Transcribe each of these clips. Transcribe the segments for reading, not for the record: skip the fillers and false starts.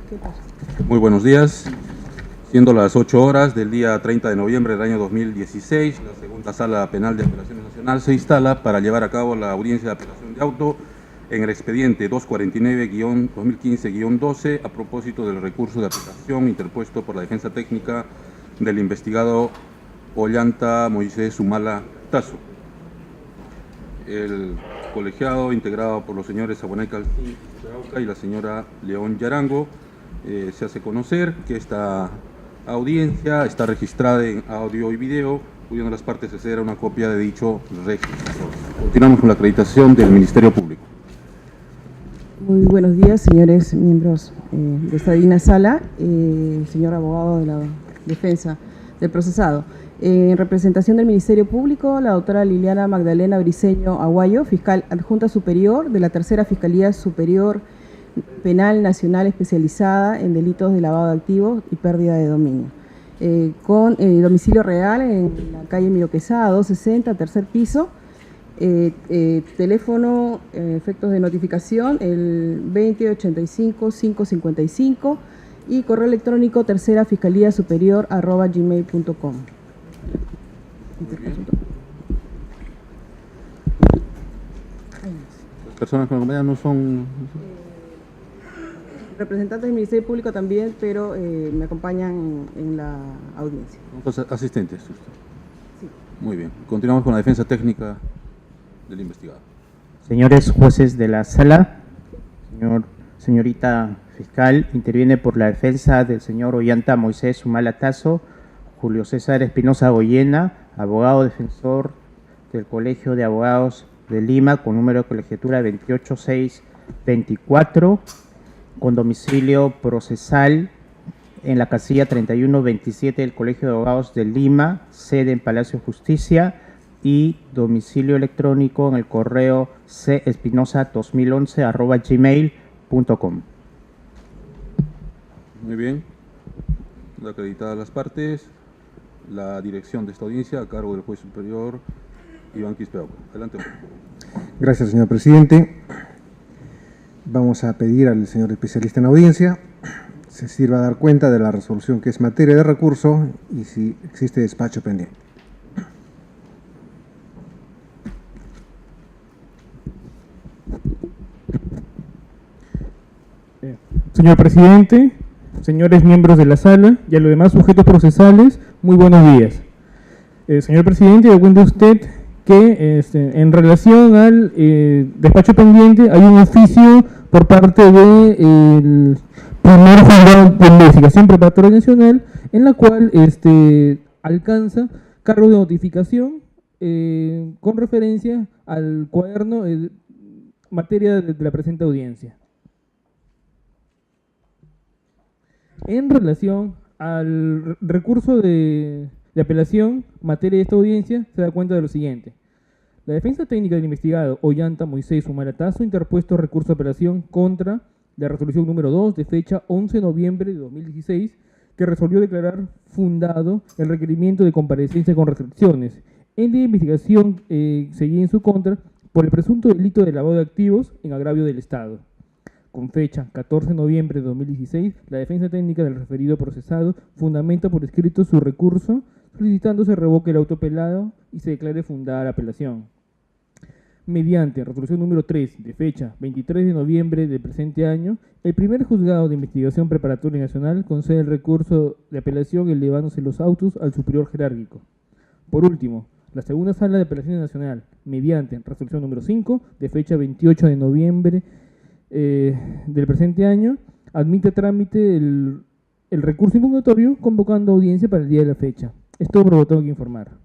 ¿Qué pasa? Muy buenos días. Siendo las 8 horas del día 30 de noviembre del año 2016, la segunda sala penal de apelaciones nacional se instala para llevar a cabo la audiencia de apelación de auto en el expediente 249-2015-12 a propósito del recurso de apelación interpuesto por la defensa técnica del investigado Ollanta Moisés Humala Tazo. El colegiado, integrado por los señores Abonay Calcín y la señora León Yarango, se hace conocer que esta audiencia está registrada en audio y video, pudiendo las partes acceder a una copia de dicho registro. Continuamos con la acreditación del Ministerio Público. Muy buenos días, señores miembros de esta digna sala, señor abogado de la defensa del procesado. En representación del Ministerio Público, la doctora Liliana Magdalena Briceño Aguayo, fiscal adjunta superior de la Tercera Fiscalía Superior Penal Nacional especializada en delitos de lavado de activos y pérdida de dominio. Con domicilio real en la calle Miro Quesada, 260, tercer piso. Teléfono, efectos de notificación, el 2085-555 y correo electrónico tercerafiscaliasuperior@gmail.com. Las personas que nos acompañan no son... Representantes del Ministerio Público también, pero me acompañan en la audiencia. asistentes. Sí. Muy bien. Continuamos con la defensa técnica del investigado. Señores jueces de la sala, señorita fiscal, interviene por la defensa del señor Ollanta Moisés Humala Tazo, Julio César Espinosa Goyena, abogado defensor del Colegio de Abogados de Lima, con número de colegiatura 28624, con domicilio procesal en la casilla 3127 del Colegio de Abogados de Lima, sede en Palacio de Justicia, y domicilio electrónico en el correo cespinosa2011@gmail.com. Muy bien. Acreditadas las partes, la dirección de esta audiencia a cargo del juez superior Iván Quispeauco. Adelante. Gracias, señor presidente. Vamos a pedir al señor especialista en audiencia se sirva a dar cuenta de la resolución que es materia de recurso y si existe despacho pendiente. Señor presidente, señores miembros de la sala y a los demás sujetos procesales, muy buenos días. Señor presidente, da cuenta usted que en relación al despacho pendiente hay un oficio por parte del primer juzgado de investigación preparatoria nacional en la cual alcanza cargo de notificación con referencia al cuaderno materia de la presente audiencia. En relación al recurso de apelación, materia de esta audiencia, se da cuenta de lo siguiente. La defensa técnica del investigado Ollanta Moisés Humala Tazo interpuesto recurso de apelación contra la resolución número 2 de fecha 11 de noviembre de 2016, que resolvió declarar fundado el requerimiento de comparecencia con restricciones en la investigación seguida en su contra por el presunto delito de lavado de activos en agravio del Estado. Con fecha 14 de noviembre de 2016, la defensa técnica del referido procesado fundamenta por escrito su recurso, solicitando se revoque el auto apelado y se declare fundada la apelación. Mediante resolución número 3 de fecha 23 de noviembre del presente año, el primer juzgado de investigación preparatoria nacional concede el recurso de apelación elevándose los autos al superior jerárquico. Por último, la segunda sala de apelaciones nacional, mediante resolución número 5 de fecha 28 de noviembre del presente año, admite trámite el recurso impugnatorio convocando audiencia para el día de la fecha. Es todo por lo que tengo que informar.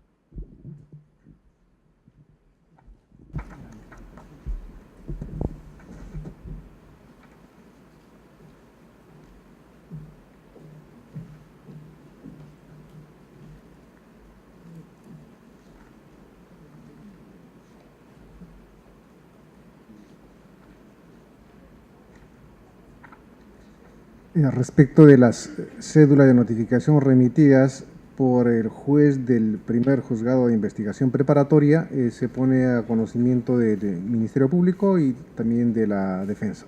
Respecto de las cédulas de notificación remitidas por el juez del primer juzgado de investigación preparatoria, se pone a conocimiento del Ministerio Público y también de la defensa.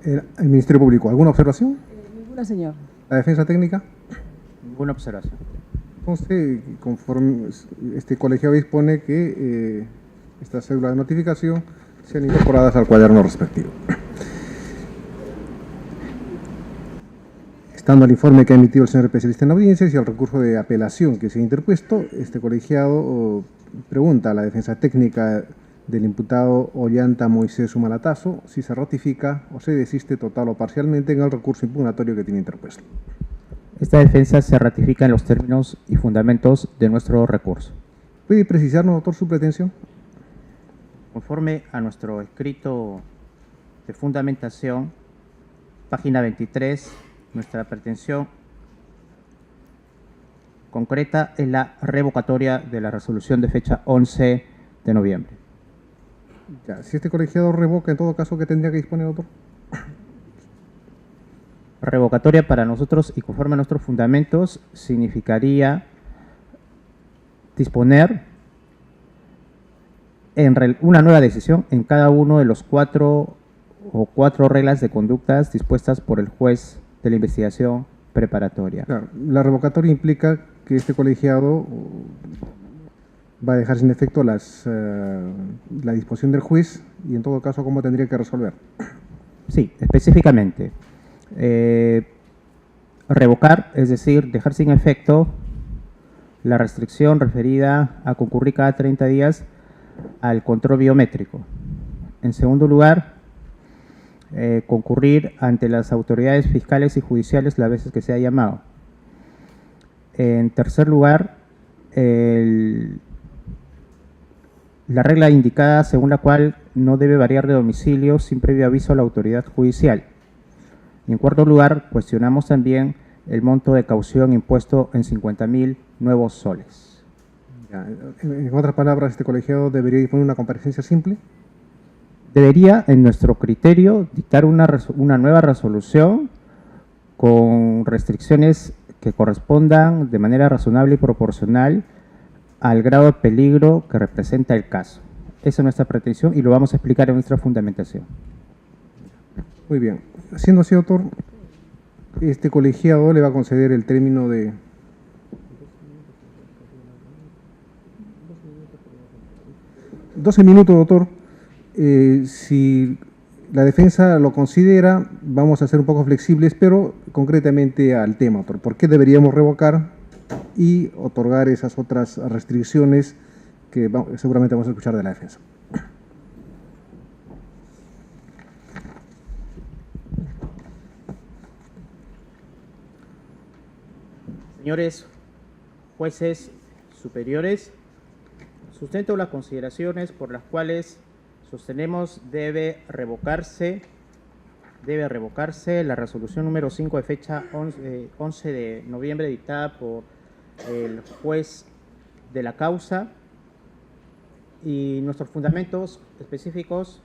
El Ministerio Público, ¿alguna observación? Ninguna, señor. ¿La defensa técnica? Ninguna observación. Entonces, conforme este colegiado dispone que estas cédulas de notificación sean incorporadas al cuaderno respectivo. Estando el informe que ha emitido el señor especialista en audiencias y el recurso de apelación que se ha interpuesto, este colegiado pregunta a la defensa técnica del imputado Ollanta Moisés Humalatazo si se ratifica o se desiste total o parcialmente en el recurso impugnatorio que tiene interpuesto. Esta defensa se ratifica en los términos y fundamentos de nuestro recurso. ¿Puede precisarnos, doctor, su pretensión? Conforme a nuestro escrito de fundamentación, página 23, nuestra pretensión concreta es la revocatoria de la resolución de fecha 11 de noviembre. Ya, si este colegiado revoca, en todo caso, ¿qué tendría que disponer, doctor? Revocatoria para nosotros y conforme a nuestros fundamentos significaría disponer una nueva decisión en cada uno de los cuatro reglas de conductas dispuestas por el juez de la investigación preparatoria. Claro, la revocatoria implica que este colegiado va a dejar sin efecto la disposición del juez y, en todo caso, ¿cómo tendría que resolver? Sí, específicamente. Revocar, es decir, dejar sin efecto la restricción referida a concurrir cada 30 días al control biométrico. En segundo lugar, concurrir ante las autoridades fiscales y judiciales las veces que sea llamado. En tercer lugar, la regla indicada según la cual no debe variar de domicilio sin previo aviso a la autoridad judicial. Y en cuarto lugar, cuestionamos también el monto de caución impuesto en 50.000 nuevos soles. Ya, en otras palabras, ¿este colegiado debería disponer una comparecencia simple? Debería, en nuestro criterio, dictar una nueva resolución con restricciones que correspondan de manera razonable y proporcional al grado de peligro que representa el caso. Esa es nuestra pretensión y lo vamos a explicar en nuestra fundamentación. Muy bien. Siendo así, doctor, este colegiado le va a conceder el término de 12 minutos, doctor. Si la defensa lo considera, vamos a ser un poco flexibles, pero concretamente al tema, doctor. ¿Por qué deberíamos revocar y otorgar esas otras restricciones que seguramente vamos a escuchar de la defensa? Señores jueces superiores, sustento las consideraciones por las cuales sostenemos debe revocarse la resolución número 5 de fecha 11 de noviembre dictada por el juez de la causa, y nuestros fundamentos específicos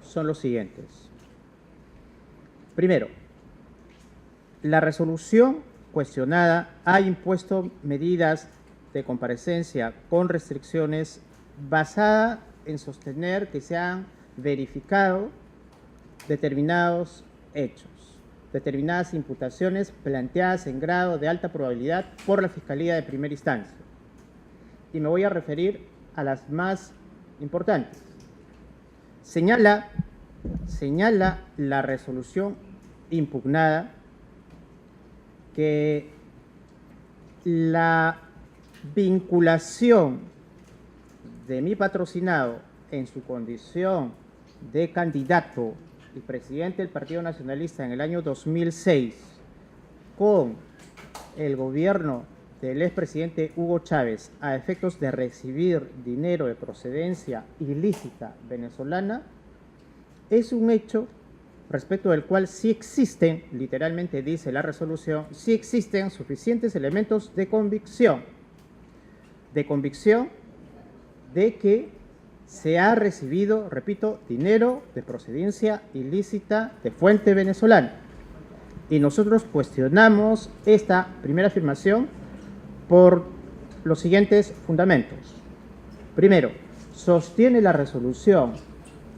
son los siguientes. Primero, la resolución cuestionada ha impuesto medidas de comparecencia con restricciones basada en sostener que se han verificado determinados hechos, determinadas imputaciones planteadas en grado de alta probabilidad por la Fiscalía de Primera Instancia. Y me voy a referir a las más importantes. Señala la resolución impugnada que la vinculación de mi patrocinado en su condición de candidato y presidente del Partido Nacionalista en el año 2006 con el gobierno del expresidente Hugo Chávez a efectos de recibir dinero de procedencia ilícita venezolana es un hecho respecto del cual sí existen, literalmente dice la resolución, sí existen suficientes elementos de convicción de que se ha recibido, repito, dinero de procedencia ilícita de fuente venezolana. Y nosotros cuestionamos esta primera afirmación por los siguientes fundamentos. Primero, sostiene la resolución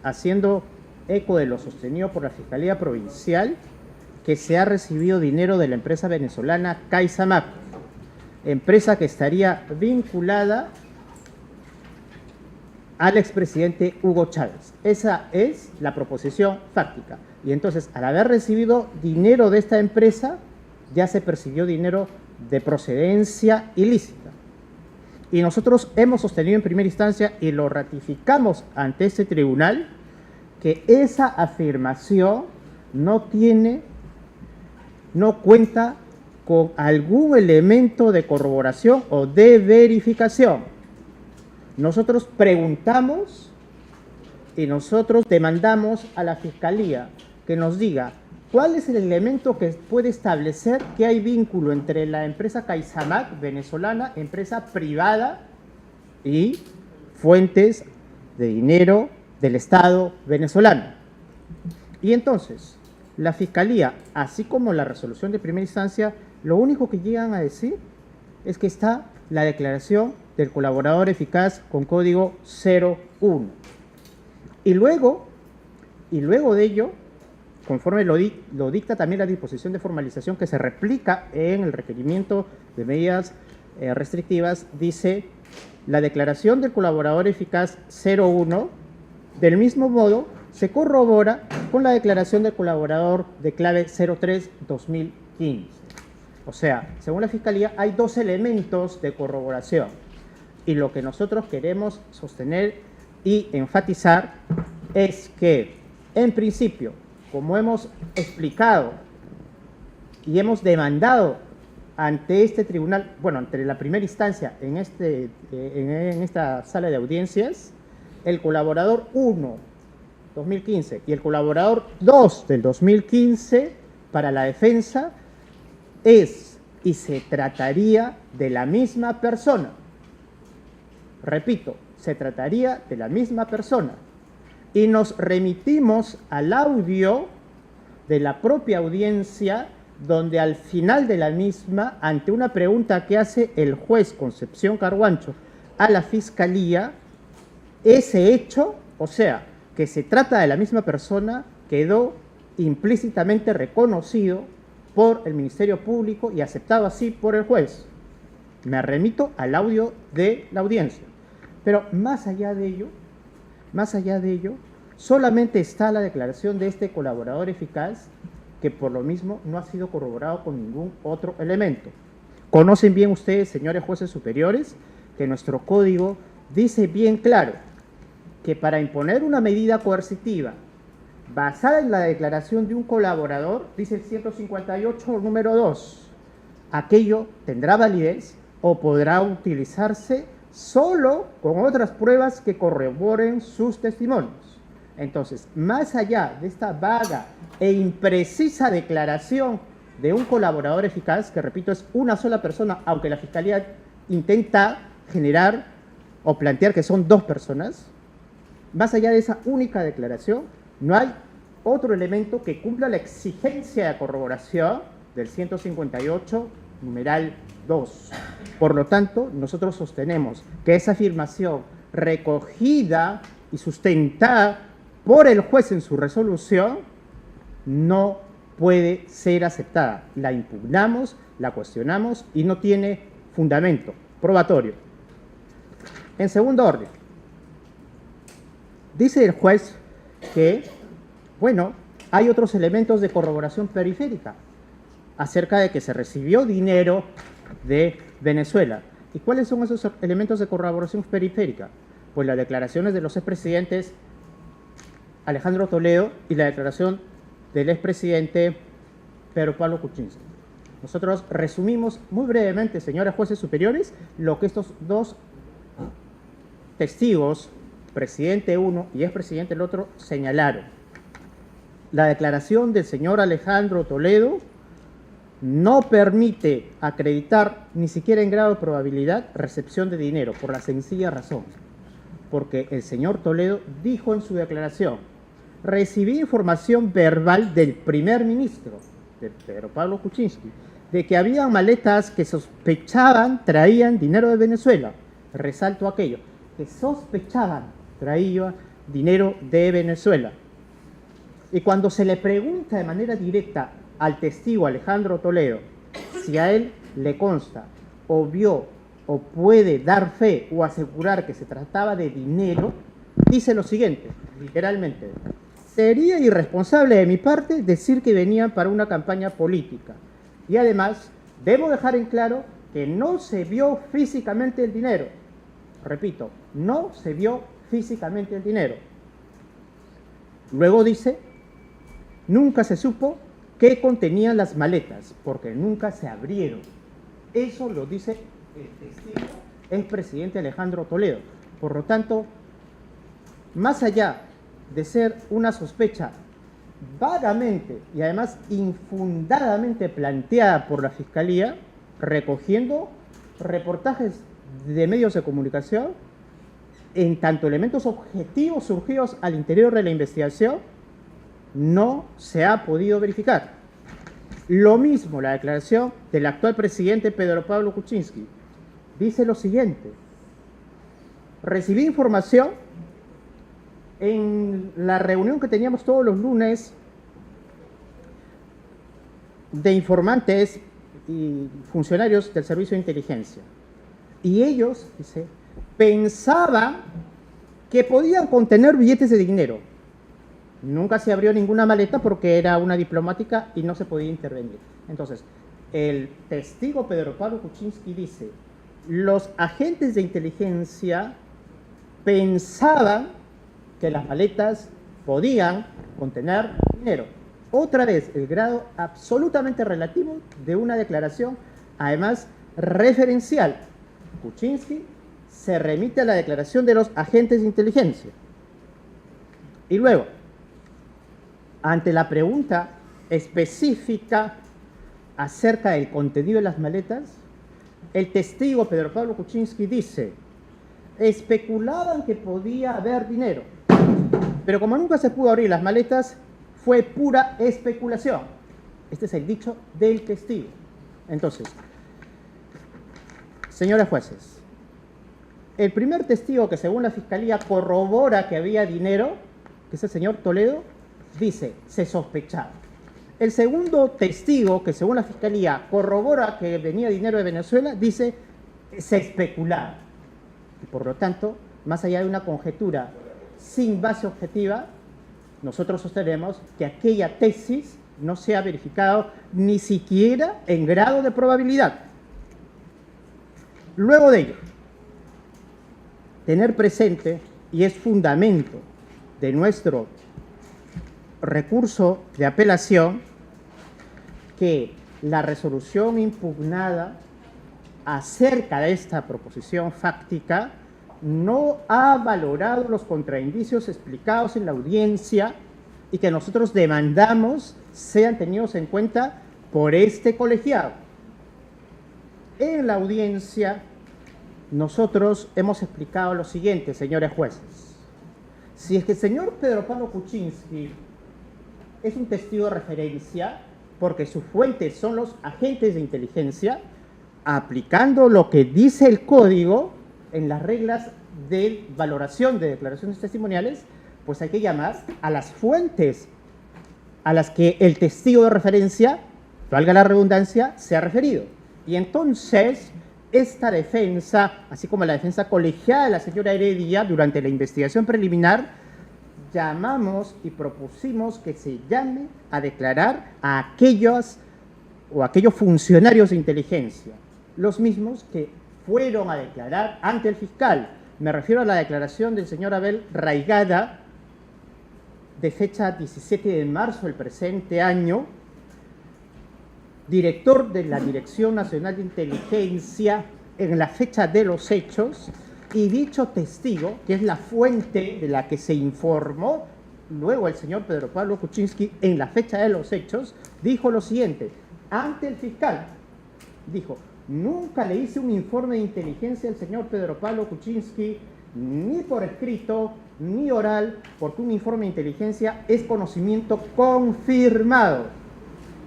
haciendo eco de lo sostenido por la Fiscalía Provincial, que se ha recibido dinero de la empresa venezolana CaixaMac, empresa que estaría vinculada al expresidente Hugo Chávez. Esa es la proposición fáctica. Y entonces, al haber recibido dinero de esta empresa, ya se percibió dinero de procedencia ilícita. Y nosotros hemos sostenido en primera instancia y lo ratificamos ante este tribunal, que esa afirmación no cuenta con algún elemento de corroboración o de verificación. Nosotros preguntamos y nosotros demandamos a la Fiscalía que nos diga cuál es el elemento que puede establecer que hay vínculo entre la empresa CaixaMac venezolana, empresa privada, y fuentes de dinero del Estado venezolano. Y entonces, la Fiscalía, así como la resolución de primera instancia, lo único que llegan a decir es que está la declaración del colaborador eficaz con código 01. Y luego de ello, conforme lo dicta también la disposición de formalización que se replica en el requerimiento de medidas restrictivas, dice la declaración del colaborador eficaz 01, del mismo modo, se corrobora con la declaración del colaborador de clave 03-2015. O sea, según la Fiscalía, hay dos elementos de corroboración. Y lo que nosotros queremos sostener y enfatizar es que, en principio, como hemos explicado y hemos demandado ante este tribunal, bueno, ante la primera instancia en esta sala de audiencias, el colaborador 1, 2015, y el colaborador 2 del 2015, para la defensa, es y se trataría de la misma persona. Repito, se trataría de la misma persona. Y nos remitimos al audio de la propia audiencia, donde al final de la misma, ante una pregunta que hace el juez Concepción Carguancho a la Fiscalía, ese hecho, o sea, que se trata de la misma persona, quedó implícitamente reconocido por el Ministerio Público y aceptado así por el juez. Me remito al audio de la audiencia. Pero más allá de ello, solamente está la declaración de este colaborador eficaz, que por lo mismo no ha sido corroborado con ningún otro elemento. Conocen bien ustedes, señores jueces superiores, que nuestro código dice bien claro que para imponer una medida coercitiva basada en la declaración de un colaborador, dice el 158, número 2, aquello tendrá validez o podrá utilizarse solo con otras pruebas que corroboren sus testimonios. Entonces, más allá de esta vaga e imprecisa declaración de un colaborador eficaz, que repito es una sola persona, aunque la Fiscalía intenta generar o plantear que son dos personas, más allá de esa única declaración, no hay otro elemento que cumpla la exigencia de corroboración del 158, numeral 2. Por lo tanto, nosotros sostenemos que esa afirmación recogida y sustentada por el juez en su resolución no puede ser aceptada. La impugnamos, la cuestionamos y no tiene fundamento probatorio. En segundo orden, dice el juez que, bueno, hay otros elementos de corroboración periférica acerca de que se recibió dinero de Venezuela. ¿Y cuáles son esos elementos de corroboración periférica? Pues las declaraciones de los expresidentes Alejandro Toledo y la declaración del expresidente Pedro Pablo Kuczynski. Nosotros resumimos muy brevemente, señores jueces superiores, lo que estos dos testigos, presidente uno y expresidente el otro, señalaron. La declaración del señor Alejandro Toledo no permite acreditar, ni siquiera en grado de probabilidad, recepción de dinero, por la sencilla razón, porque el señor Toledo dijo en su declaración: recibí información verbal del primer ministro, de Pedro Pablo Kuczynski, de que había maletas que sospechaban traían dinero de Venezuela. Resalto aquello, que sospechaban traía dinero de Venezuela. Y cuando se le pregunta de manera directa al testigo Alejandro Toledo si a él le consta o vio o puede dar fe o asegurar que se trataba de dinero, dice lo siguiente, literalmente: sería irresponsable de mi parte decir que venían para una campaña política. Y además, debo dejar en claro que no se vio físicamente el dinero. Repito, no se vio físicamente el dinero. Luego dice: nunca se supo qué contenían las maletas, porque nunca se abrieron. Eso lo dice el testigo, el presidente Alejandro Toledo. Por lo tanto, más allá de ser una sospecha vagamente y además infundadamente planteada por la Fiscalía, recogiendo reportajes de medios de comunicación, en tanto elementos objetivos surgidos al interior de la investigación, no se ha podido verificar. Lo mismo la declaración del actual presidente Pedro Pablo Kuczynski. Dice lo siguiente: recibí información en la reunión que teníamos todos los lunes de informantes y funcionarios del Servicio de Inteligencia. Y ellos, dice, pensaban que podían contener billetes de dinero. Nunca se abrió ninguna maleta porque era una diplomática y no se podía intervenir. Entonces, el testigo Pedro Pablo Kuczynski dice: los agentes de inteligencia pensaban que las maletas podían contener dinero. Otra vez, el grado absolutamente relativo de una declaración, además referencial. Kuczynski se remite a la declaración de los agentes de inteligencia. Y luego, ante la pregunta específica acerca del contenido de las maletas, el testigo Pedro Pablo Kuczynski dice: especulaban que podía haber dinero, pero como nunca se pudo abrir las maletas, fue pura especulación. Este es el dicho del testigo. Entonces, señores jueces, el primer testigo que según la Fiscalía corrobora que había dinero, que es el señor Toledo, dice: se sospechaba. El segundo testigo que según la Fiscalía corrobora que venía dinero de Venezuela, dice: se especulaba. Y por lo tanto, más allá de una conjetura sin base objetiva, nosotros sostenemos que aquella tesis no se ha verificado ni siquiera en grado de probabilidad. Luego de ello, tener presente, y es fundamento de nuestro recurso de apelación, que la resolución impugnada acerca de esta proposición fáctica no ha valorado los contraindicios explicados en la audiencia y que nosotros demandamos sean tenidos en cuenta por este colegiado. En la audiencia nosotros hemos explicado lo siguiente, señores jueces. Si es que el señor Pedro Pablo Kuczynski es un testigo de referencia, porque sus fuentes son los agentes de inteligencia, aplicando lo que dice el código en las reglas de valoración de declaraciones testimoniales, pues hay que llamar a las fuentes a las que el testigo de referencia, valga la redundancia, se ha referido. Y entonces, esta defensa, así como la defensa colegiada de la señora Heredia durante la investigación preliminar, llamamos y propusimos que se llame a declarar a aquellos funcionarios de inteligencia, los mismos que fueron a declarar ante el fiscal. Me refiero a la declaración del señor Abel Raigada, de fecha 17 de marzo del presente año, director de la Dirección Nacional de Inteligencia en la fecha de los hechos, y dicho testigo, que es la fuente de la que se informó luego el señor Pedro Pablo Kuczynski en la fecha de los hechos, dijo lo siguiente ante el fiscal: dijo, nunca le hice un informe de inteligencia al señor Pedro Pablo Kuczynski, ni por escrito, ni oral, porque un informe de inteligencia es conocimiento confirmado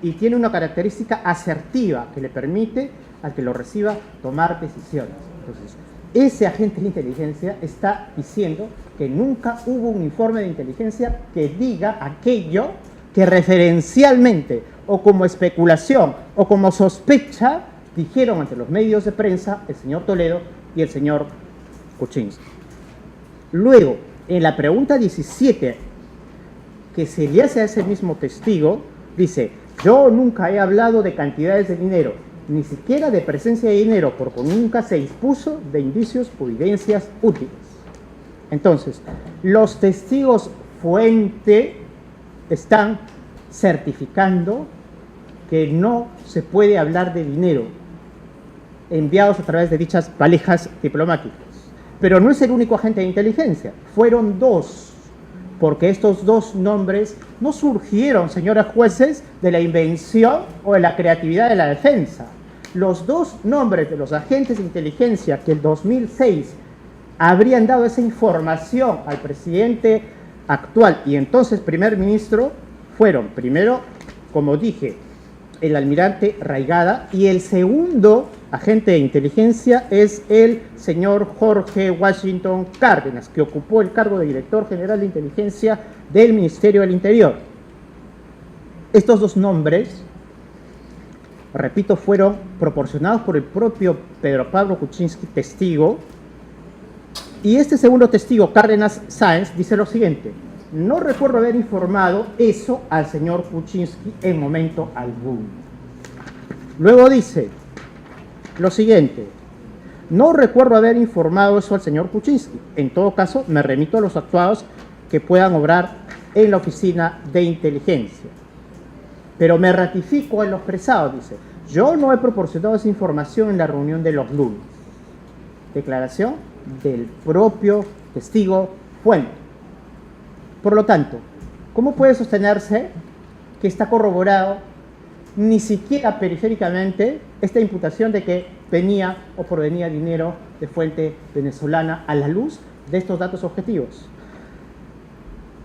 y tiene una característica asertiva que le permite al que lo reciba tomar decisiones. Entonces, ese agente de inteligencia está diciendo que nunca hubo un informe de inteligencia que diga aquello que referencialmente o como especulación o como sospecha dijeron ante los medios de prensa el señor Toledo y el señor Kuczynski. Luego, en la pregunta 17 que se le hace a ese mismo testigo, dice: yo nunca he hablado de cantidades de dinero, ni siquiera de presencia de dinero, porque nunca se dispuso de indicios o evidencias útiles. Entonces, los testigos fuente están certificando que no se puede hablar de dinero enviados a través de dichas valijas diplomáticas. Pero no es el único agente de inteligencia, fueron dos, porque estos dos nombres no surgieron, señores jueces, de la invención o de la creatividad de la defensa. Los dos nombres de los agentes de inteligencia que en 2006 habrían dado esa información al presidente actual y entonces primer ministro fueron, primero, como dije, el almirante Raigada, y el segundo agente de inteligencia es el señor Jorge Washington Cárdenas, que ocupó el cargo de director general de inteligencia del Ministerio del Interior. Estos dos nombres, repito, fueron proporcionados por el propio Pedro Pablo Kuczynski, testigo, y este segundo testigo, Cárdenas Sáenz, dice lo siguiente: no recuerdo haber informado eso al señor Kuczynski en momento alguno. Luego dice lo siguiente: no recuerdo haber informado eso al señor Kuczynski. En todo caso, me remito a los actuados que puedan obrar en la oficina de inteligencia. Pero me ratifico en lo expresado, dice: yo no he proporcionado esa información en la reunión de los lunes. Declaración del propio testigo fuente. Por lo tanto, ¿cómo puede sostenerse que está corroborado ni siquiera periféricamente esta imputación de que venía o provenía dinero de fuente venezolana a la luz de estos datos objetivos?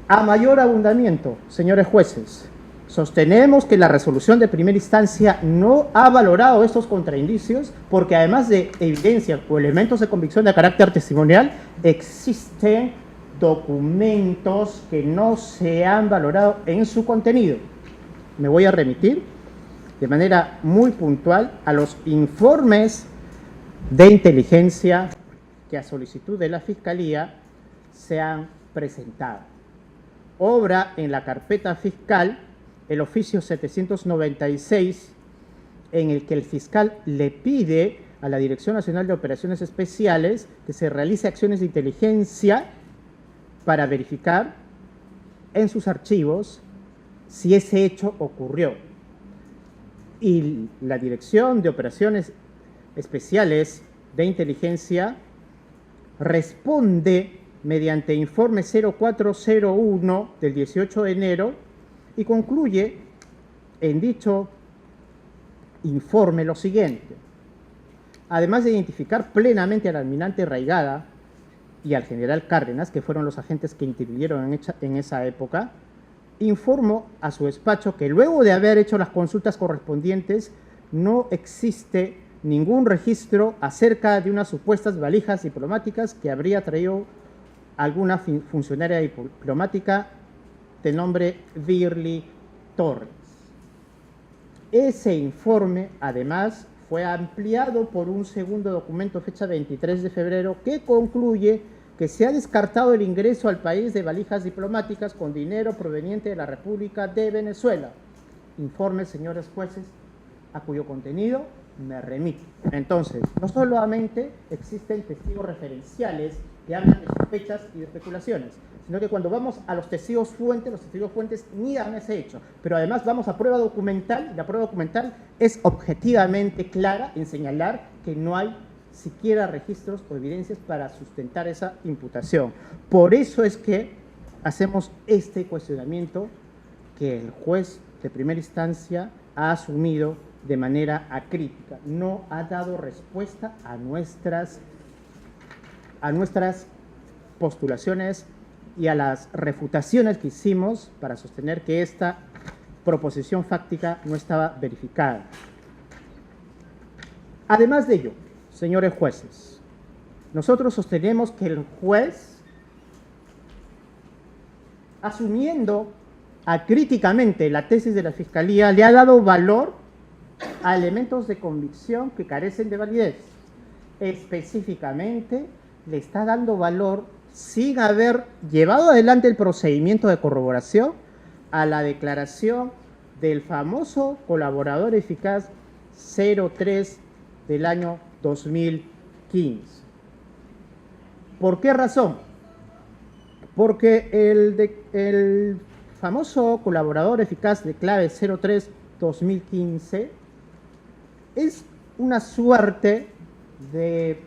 A mayor abundamiento, señores jueces, sostenemos que la resolución de primera instancia no ha valorado estos contraindicios porque además de evidencias o elementos de convicción de carácter testimonial, existen documentos que no se han valorado en su contenido. Me voy a remitir de manera muy puntual a los informes de inteligencia que a solicitud de la Fiscalía se han presentado. Obra en la carpeta fiscal el oficio 796, en el que el fiscal le pide a la Dirección Nacional de Operaciones Especiales que se realice acciones de inteligencia para verificar en sus archivos si ese hecho ocurrió. Y la Dirección de Operaciones Especiales de Inteligencia responde mediante informe 0401 del 18 de enero y concluye en dicho informe lo siguiente: además de identificar plenamente al almirante Raigada y al general Cárdenas, que fueron los agentes que intervinieron en esa época, informo a su despacho que luego de haber hecho las consultas correspondientes no existe ningún registro acerca de unas supuestas valijas diplomáticas que habría traído alguna funcionaria diplomática de nombre Virly Torres. Ese informe, además, fue ampliado por un segundo documento, fecha 23 de febrero, que concluye que se ha descartado el ingreso al país de valijas diplomáticas con dinero proveniente de la República de Venezuela. Informe, señores jueces, a cuyo contenido me remito. Entonces, no solamente existen testigos referenciales que hablan de sospechas y de especulaciones, sino que cuando vamos a los testigos fuentes niegan ese hecho. Pero además vamos a prueba documental, y la prueba documental es objetivamente clara en señalar que no hay siquiera registros o evidencias para sustentar esa imputación. Por eso es que hacemos este cuestionamiento que el juez de primera instancia ha asumido de manera acrítica. No ha dado respuesta a nuestras postulaciones y a las refutaciones que hicimos para sostener que esta proposición fáctica no estaba verificada. Además de ello, señores jueces, Nosotros sostenemos que el juez, asumiendo acríticamente la tesis de la Fiscalía, le ha dado valor a elementos de convicción que carecen de validez. Específicamente, le está dando valor, sin haber llevado adelante el procedimiento de corroboración, a la declaración del famoso colaborador eficaz 03 del año 2015. ¿Por qué razón? Porque el famoso colaborador eficaz de clave 03-2015 es una suerte de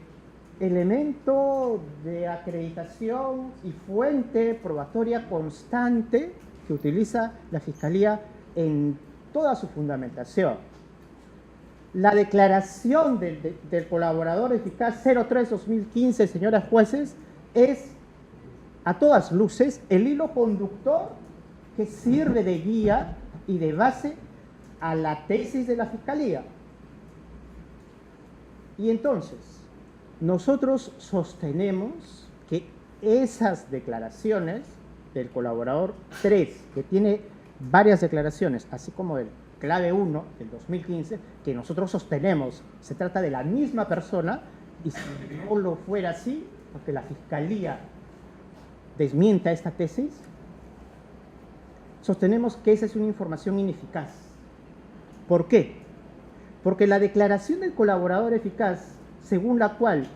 elemento de acreditación y fuente probatoria constante que utiliza la Fiscalía en toda su fundamentación. La declaración del colaborador eficaz 03-2015, señoras jueces, es a todas luces el hilo conductor que sirve de guía y de base a la tesis de la Fiscalía. Y entonces, nosotros sostenemos que esas declaraciones del colaborador 3, que tiene varias declaraciones, así como el clave 1 del 2015, que nosotros sostenemos, se trata de la misma persona, y si no lo fuera así, porque la Fiscalía desmienta esta tesis, sostenemos que esa es una información ineficaz. ¿Por qué? Porque la declaración del colaborador eficaz, según la cual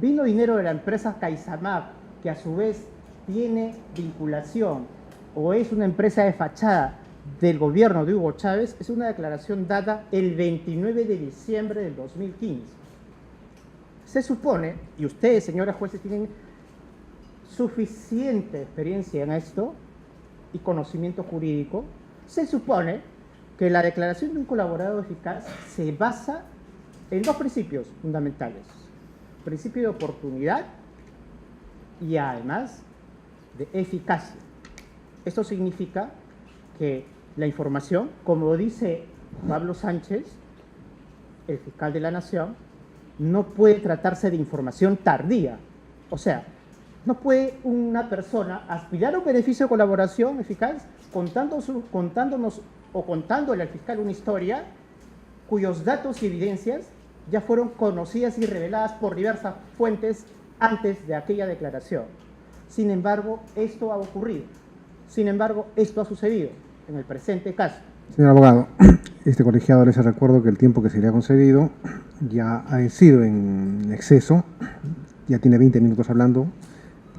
vino dinero de la empresa Caisamab, que a su vez tiene vinculación o es una empresa de fachada del gobierno de Hugo Chávez, es una declaración dada el 29 de diciembre del 2015. Se supone, y ustedes, señoras jueces, tienen suficiente experiencia en esto y conocimiento jurídico, se supone que la declaración de un colaborador eficaz se basa en dos principios fundamentales: principio de oportunidad y además de eficacia. Esto significa que la información, como dice Pablo Sánchez, el fiscal de la Nación, no puede tratarse de información tardía. O sea, no puede una persona aspirar a un beneficio de colaboración eficaz contándonos o contándole al fiscal una historia cuyos datos y evidencias ya fueron conocidas y reveladas por diversas fuentes antes de aquella declaración. Sin embargo, esto ha ocurrido. Sin embargo, esto ha sucedido en el presente caso. Señor abogado, este colegiado les recuerdo que el tiempo que se le ha concedido ya ha sido en exceso, ya tiene 20 minutos hablando,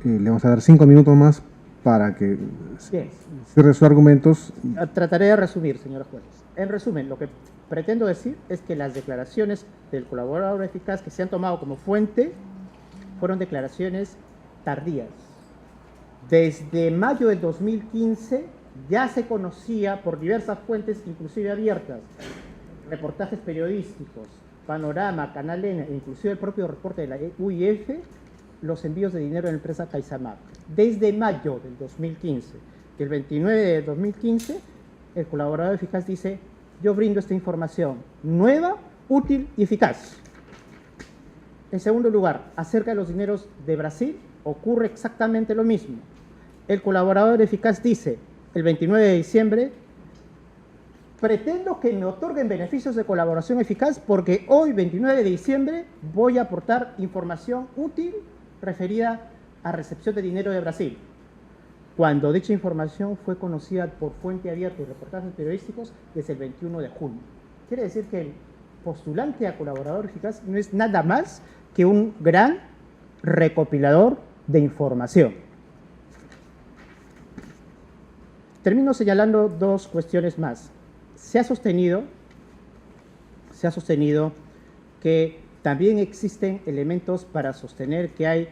le vamos a dar 5 minutos más para que cierre sus argumentos. Trataré de resumir, señora juez. En resumen, lo que pretendo decir es que las declaraciones del colaborador eficaz que se han tomado como fuente fueron declaraciones tardías. Desde mayo del 2015 ya se conocía por diversas fuentes, inclusive abiertas, reportajes periodísticos, Panorama, Canal N, e inclusive el propio reporte de la UIF, los envíos de dinero de la empresa Caisamab. Desde mayo del 2015, que el 29 de 2015, el colaborador eficaz dice: yo brindo esta información nueva, útil y eficaz. En segundo lugar, acerca de los dineros de Brasil, ocurre exactamente lo mismo. El colaborador eficaz dice, el 29 de diciembre, pretendo que me otorguen beneficios de colaboración eficaz porque hoy, 29 de diciembre, voy a aportar información útil referida a recepción de dinero de Brasil, cuando dicha información fue conocida por fuente abierta y reportajes periodísticos desde el 21 de junio. Quiere decir que el postulante a colaborador eficaz no es nada más que un gran recopilador de información. Termino señalando dos cuestiones más. Se ha sostenido que también existen elementos para sostener que hay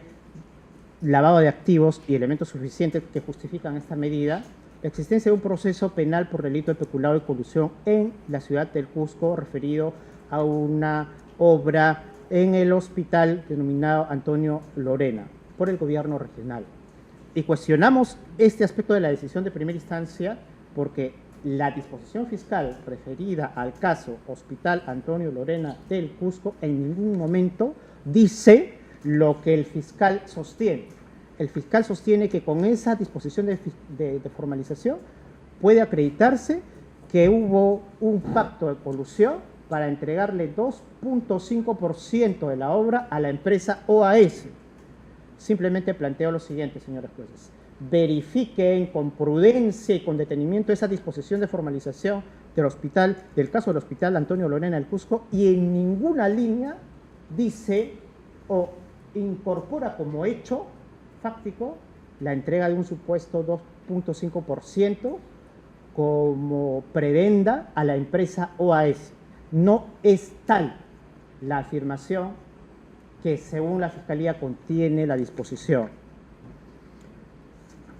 lavado de activos y elementos suficientes que justifican esta medida. La existencia de un proceso penal por delito de peculado y colusión en la ciudad del Cusco referido a una obra en el hospital denominado Antonio Lorena por el gobierno regional. Y cuestionamos este aspecto de la decisión de primera instancia porque la disposición fiscal referida al caso Hospital Antonio Lorena del Cusco en ningún momento dice lo que el fiscal sostiene. El fiscal sostiene que con esa disposición de formalización puede acreditarse que hubo un pacto de colusión para entregarle 2.5% de la obra a la empresa OAS. Simplemente planteo lo siguiente, señores jueces. Verifiquen con prudencia y con detenimiento esa disposición de formalización del caso del Hospital Antonio Lorena del Cusco, y en ninguna línea dice o incorpora como hecho fáctico la entrega de un supuesto 2.5% como prebenda a la empresa OAS. No es tal la afirmación que según la Fiscalía contiene la disposición.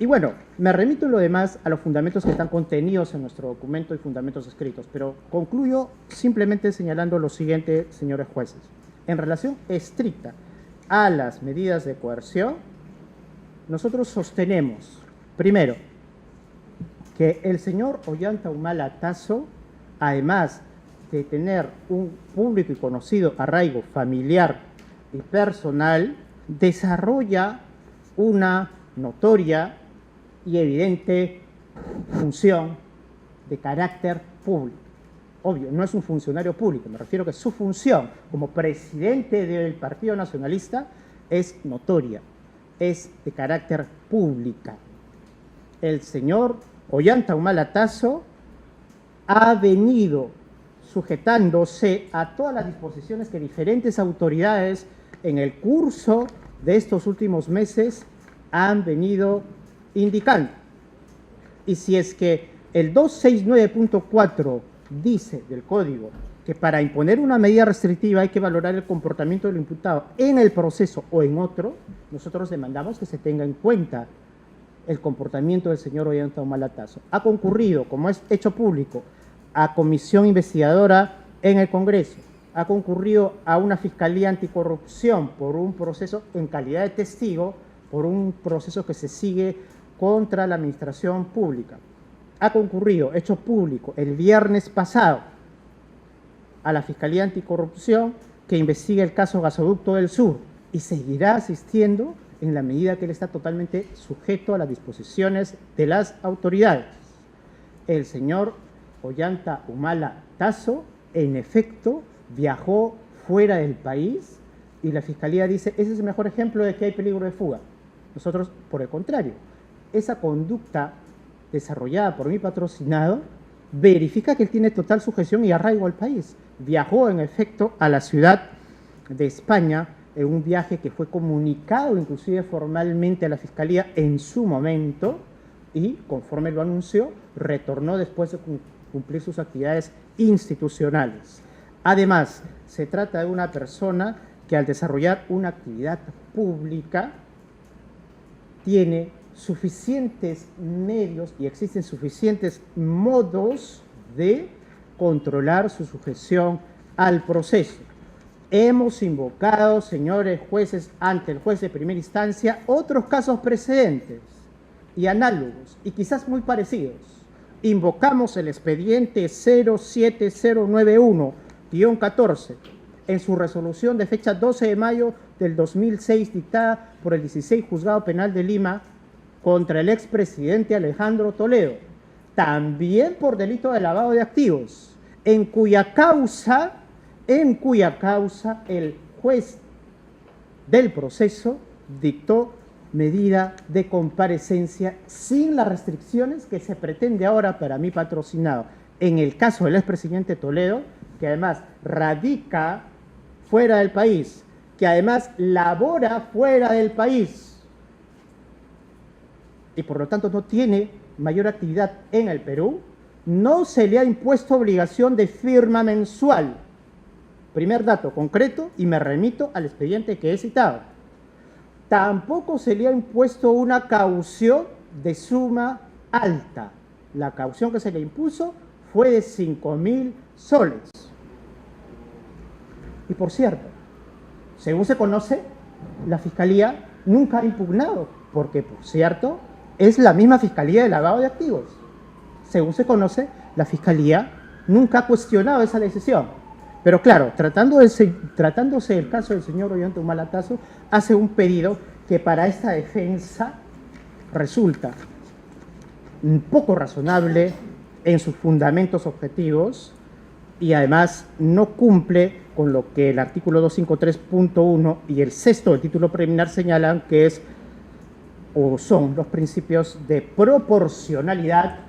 Y bueno, me remito en lo demás a los fundamentos que están contenidos en nuestro documento y fundamentos escritos, pero concluyo simplemente señalando lo siguiente, señores jueces. En relación estricta a las medidas de coerción, nosotros sostenemos, primero, que el señor Ollanta Humala Tasso, además de tener un público y conocido arraigo familiar y personal, desarrolla una notoria y evidente función de carácter público. Obvio, no es un funcionario público, me refiero que su función como presidente del Partido Nacionalista es notoria, es de carácter pública. El señor Ollanta Humala Tasso ha venido sujetándose a todas las disposiciones que diferentes autoridades en el curso de estos últimos meses han venido indicando. Y si es que el 269.4 dice del Código que para imponer una medida restrictiva hay que valorar el comportamiento del imputado en el proceso o en otro, nosotros demandamos que se tenga en cuenta el comportamiento del señor Ollanta Humala Tasso. Ha concurrido, como es hecho público, a comisión investigadora en el Congreso, ha concurrido a una Fiscalía Anticorrupción por un proceso en calidad de testigo, por un proceso que se sigue contra la administración pública. Ha concurrido, hecho público, el viernes pasado a la Fiscalía Anticorrupción que investiga el caso Gasoducto del Sur y seguirá asistiendo en la medida que él está totalmente sujeto a las disposiciones de las autoridades. El señor Ollanta Humala Tasso, en efecto, viajó fuera del país y la Fiscalía dice, ese es el mejor ejemplo de que hay peligro de fuga. Nosotros, por el contrario, esa conducta desarrollada por mi patrocinado verifica que él tiene total sujeción y arraigo al país. Viajó, en efecto, a la ciudad de España en un viaje que fue comunicado inclusive formalmente a la Fiscalía en su momento y, conforme lo anunció, retornó después de cumplir sus actividades institucionales. Además, se trata de una persona que al desarrollar una actividad pública tiene suficientes medios y existen suficientes modos de controlar su sujeción al proceso. Hemos invocado, señores jueces, ante el juez de primera instancia, otros casos precedentes y análogos, y quizás muy parecidos. Invocamos el expediente 07091-14 en su resolución de fecha 12 de mayo del 2006, dictada por el 16 Juzgado Penal de Lima contra el expresidente Alejandro Toledo, también por delito de lavado de activos, en cuya causa el juez del proceso dictó medida de comparecencia sin las restricciones que se pretende ahora para mi patrocinado. En el caso del expresidente Toledo, que además radica fuera del país, que además labora fuera del país y por lo tanto no tiene mayor actividad en el Perú, no se le ha impuesto obligación de firma mensual. Primer dato concreto, y me remito al expediente que he citado. Tampoco se le ha impuesto una caución de suma alta. La caución que se le impuso fue de 5.000 soles. Y por cierto, según se conoce, la Fiscalía nunca ha impugnado, porque por cierto, es la misma Fiscalía de lavado de activos. Según se conoce, la Fiscalía nunca ha cuestionado esa decisión. Pero claro, tratándose del caso del señor Ollanta Humala-Tazo, hace un pedido que para esta defensa resulta un poco razonable en sus fundamentos objetivos y además no cumple con lo que el artículo 253.1 y el sexto del título preliminar señalan, que es o son los principios de proporcionalidad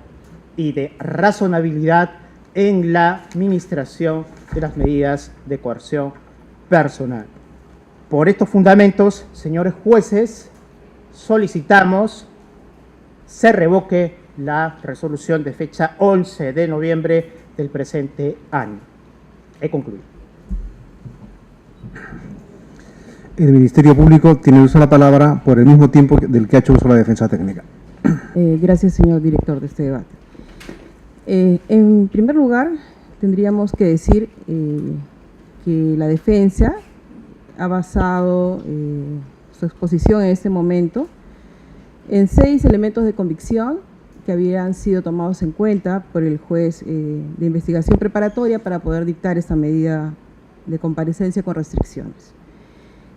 y de razonabilidad en la administración de las medidas de coerción personal. Por estos fundamentos, señores jueces, solicitamos se revoque la resolución de fecha 11 de noviembre del presente año. He concluido. El Ministerio Público tiene uso de la palabra por el mismo tiempo del que ha hecho uso la defensa técnica. Gracias, señor director de este debate. En primer lugar, tendríamos que decir que la defensa ha basado su exposición en este momento en 6 elementos de convicción que habían sido tomados en cuenta por el juez de investigación preparatoria para poder dictar esta medida de comparecencia con restricciones.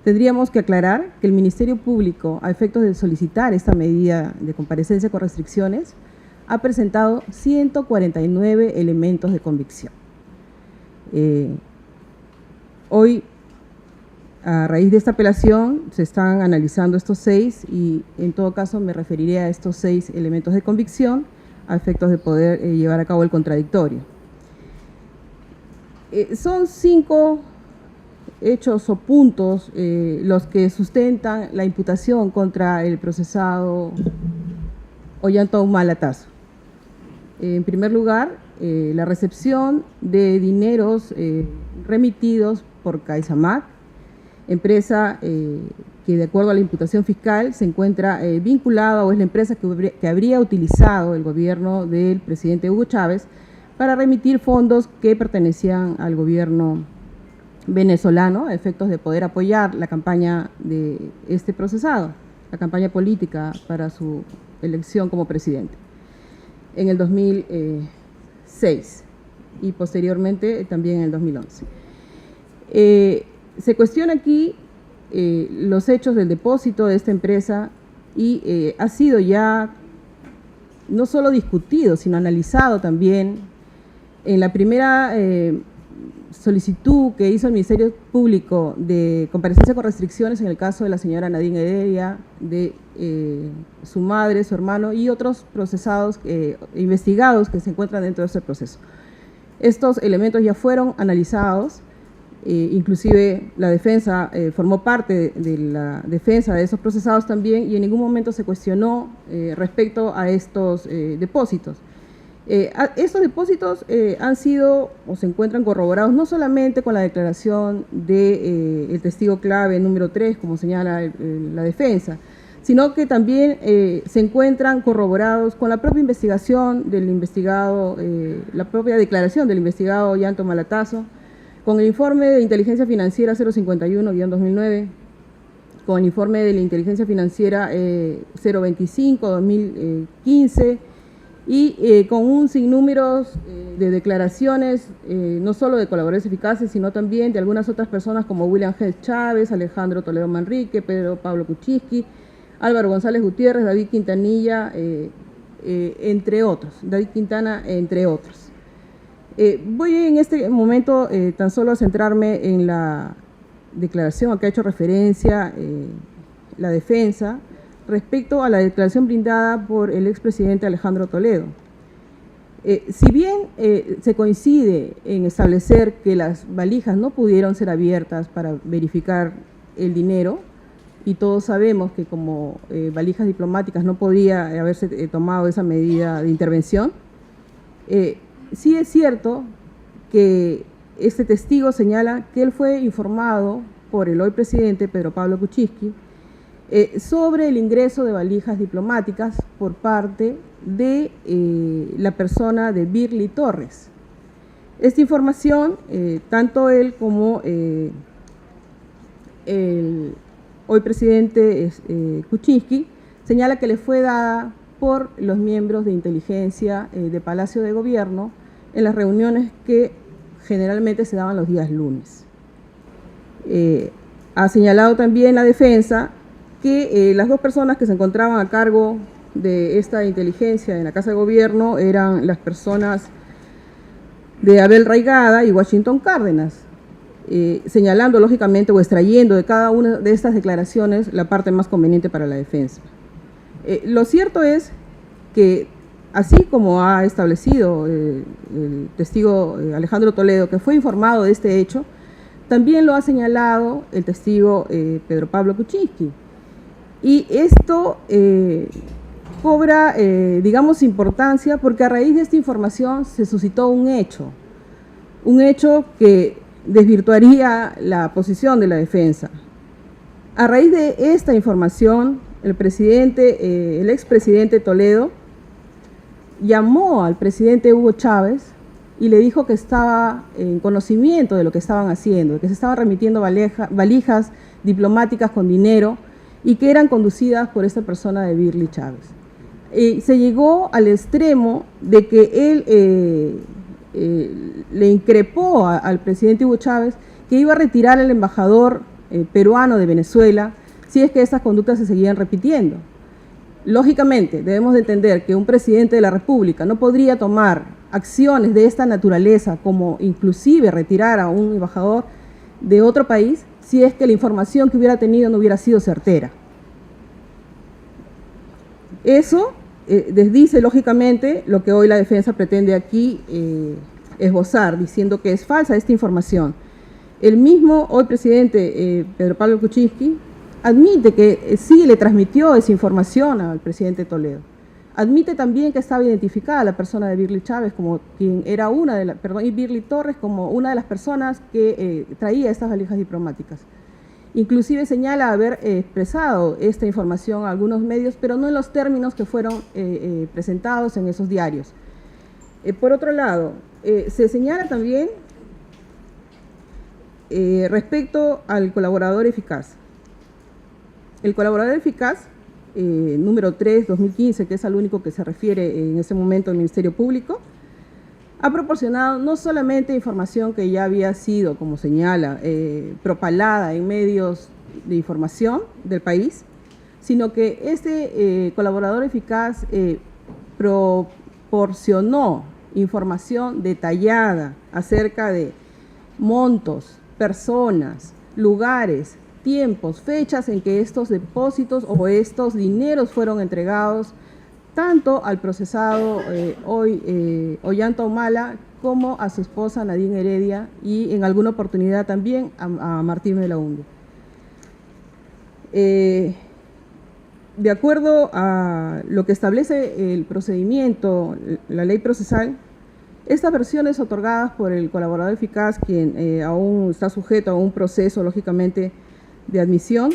Tendríamos que aclarar que el Ministerio Público, a efectos de solicitar esta medida de comparecencia con restricciones, ha presentado 149 elementos de convicción. Hoy, a raíz de esta apelación, se están analizando estos 6 y en todo caso me referiré a estos 6 elementos de convicción a efectos de poder llevar a cabo el contradictorio. Son 5 hechos o puntos los que sustentan la imputación contra el procesado Ollanta Humala-Tazo. En primer lugar, la recepción de dineros remitidos por CaixaMac, empresa que de acuerdo a la imputación fiscal se encuentra vinculada o es la empresa que habría utilizado el gobierno del presidente Hugo Chávez para remitir fondos que pertenecían al gobierno venezolano a efectos de poder apoyar la campaña de este procesado, la campaña política para su elección como presidente en el 2006 y posteriormente también en el 2011. Se cuestiona aquí los hechos del depósito de esta empresa y ha sido ya no solo discutido, sino analizado también en la primera solicitud que hizo el Ministerio Público de comparecencia con restricciones en el caso de la señora Nadine Heredia, de su madre, su hermano y otros procesados, investigados que se encuentran dentro de este proceso. Estos elementos ya fueron analizados, inclusive la defensa formó parte de la defensa de esos procesados también y en ningún momento se cuestionó respecto a estos depósitos. Estos depósitos han sido o se encuentran corroborados no solamente con la declaración del testigo clave número 3, como señala la defensa, sino que también se encuentran corroborados con la propia investigación del investigado, la propia declaración del investigado Ollanta Humala-Tazo, con el informe de inteligencia financiera 051-2009, con el informe de la inteligencia financiera 025-2015 y con un sinnúmero de declaraciones, no solo de colaboradores eficaces, sino también de algunas otras personas como William G. Chávez, Alejandro Toledo Manrique, Pedro Pablo Kuczynski, Álvaro González Gutiérrez, David Quintanilla, entre otros, David Quintana, entre otros. Voy en este momento tan solo a centrarme en la declaración a que ha hecho referencia la defensa respecto a la declaración brindada por el expresidente Alejandro Toledo. Si bien se coincide en establecer que las valijas no pudieron ser abiertas para verificar el dinero, y todos sabemos que como valijas diplomáticas no podía haberse tomado esa medida de intervención, sí es cierto que este testigo señala que él fue informado por el hoy presidente Pedro Pablo Kuczynski sobre el ingreso de valijas diplomáticas por parte de la persona de Birly Torres. Esta información, tanto él como el hoy presidente Kuczynski señala que le fue dada por los miembros de inteligencia de Palacio de Gobierno en las reuniones que generalmente se daban los días lunes. Ha señalado también la defensa que las dos personas que se encontraban a cargo de esta inteligencia en la Casa de Gobierno eran las personas de Abel Raigada y Washington Cárdenas, señalando lógicamente o extrayendo de cada una de estas declaraciones la parte más conveniente para la defensa. Lo cierto es que, así como ha establecido el testigo Alejandro Toledo, que fue informado de este hecho, también lo ha señalado el testigo Pedro Pablo Kuczynski. Y esto cobra, digamos, importancia porque a raíz de esta información se suscitó un hecho que desvirtuaría la posición de la defensa. A raíz de esta información, el expresidente Toledo llamó al presidente Hugo Chávez y le dijo que estaba en conocimiento de lo que estaban haciendo, que se estaban remitiendo valijas diplomáticas con dinero y que eran conducidas por esta persona de Birly Chávez. Se llegó al extremo de que él le increpó al presidente Hugo Chávez que iba a retirar al embajador peruano de Venezuela si es que estas conductas se seguían repitiendo. Lógicamente, debemos de entender que un presidente de la República no podría tomar acciones de esta naturaleza, como inclusive retirar a un embajador de otro país, si es que la información que hubiera tenido no hubiera sido certera. Eso desdice, lógicamente, lo que hoy la defensa pretende aquí esbozar, diciendo que es falsa esta información. El mismo hoy presidente Pedro Pablo Kuczynski admite que sí le transmitió esa información al presidente Toledo. Admite también que estaba identificada la persona de Birly Chávez como quien era y Birly Torres como una de las personas que traía estas valijas diplomáticas. Inclusive señala haber expresado esta información a algunos medios, pero no en los términos que fueron presentados en esos diarios. Por otro lado, se señala también respecto al colaborador eficaz. El colaborador eficaz, número 3, 2015, que es al único que se refiere en ese momento el Ministerio Público, ha proporcionado no solamente información que ya había sido, como señala, propalada en medios de información del país, sino que este colaborador eficaz proporcionó información detallada acerca de montos, personas, lugares, tiempos, fechas en que estos depósitos o estos dineros fueron entregados tanto al procesado Ollanta Humala como a su esposa Nadine Heredia y en alguna oportunidad también a Martín Belaúnde. De acuerdo a lo que establece el procedimiento, la ley procesal, estas versiones otorgadas por el colaborador eficaz, quien aún está sujeto a un proceso, lógicamente, de admisión,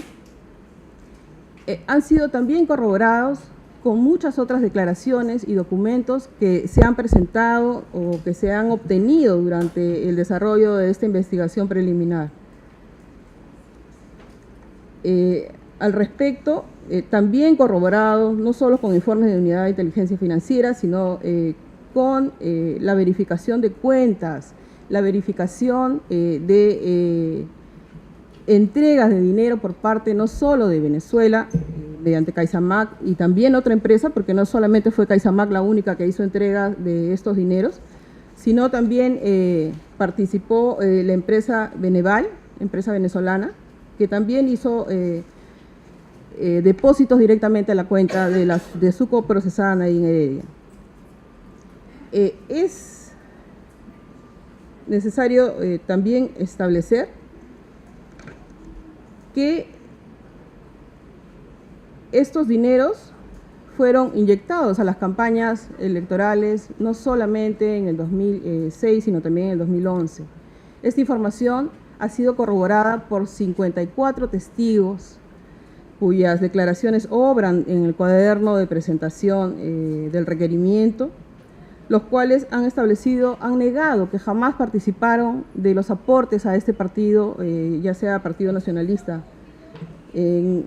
han sido también corroborados con muchas otras declaraciones y documentos que se han presentado o que se han obtenido durante el desarrollo de esta investigación preliminar. Al respecto, también corroborados no solo con informes de unidad de inteligencia financiera, sino con la verificación de cuentas, la verificación de entregas de dinero por parte no solo de Venezuela, mediante CaixaMac y también otra empresa, porque no solamente fue CaixaMac la única que hizo entrega de estos dineros, sino también participó la empresa Beneval, empresa venezolana, que también hizo depósitos directamente a la cuenta de su coprocesada Nadine Heredia. Es necesario también establecer que estos dineros fueron inyectados a las campañas electorales no solamente en el 2006, sino también en el 2011. Esta información ha sido corroborada por 54 testigos cuyas declaraciones obran en el cuaderno de presentación del requerimiento, los cuales han negado que jamás participaron de los aportes a este partido, ya sea Partido Nacionalista, en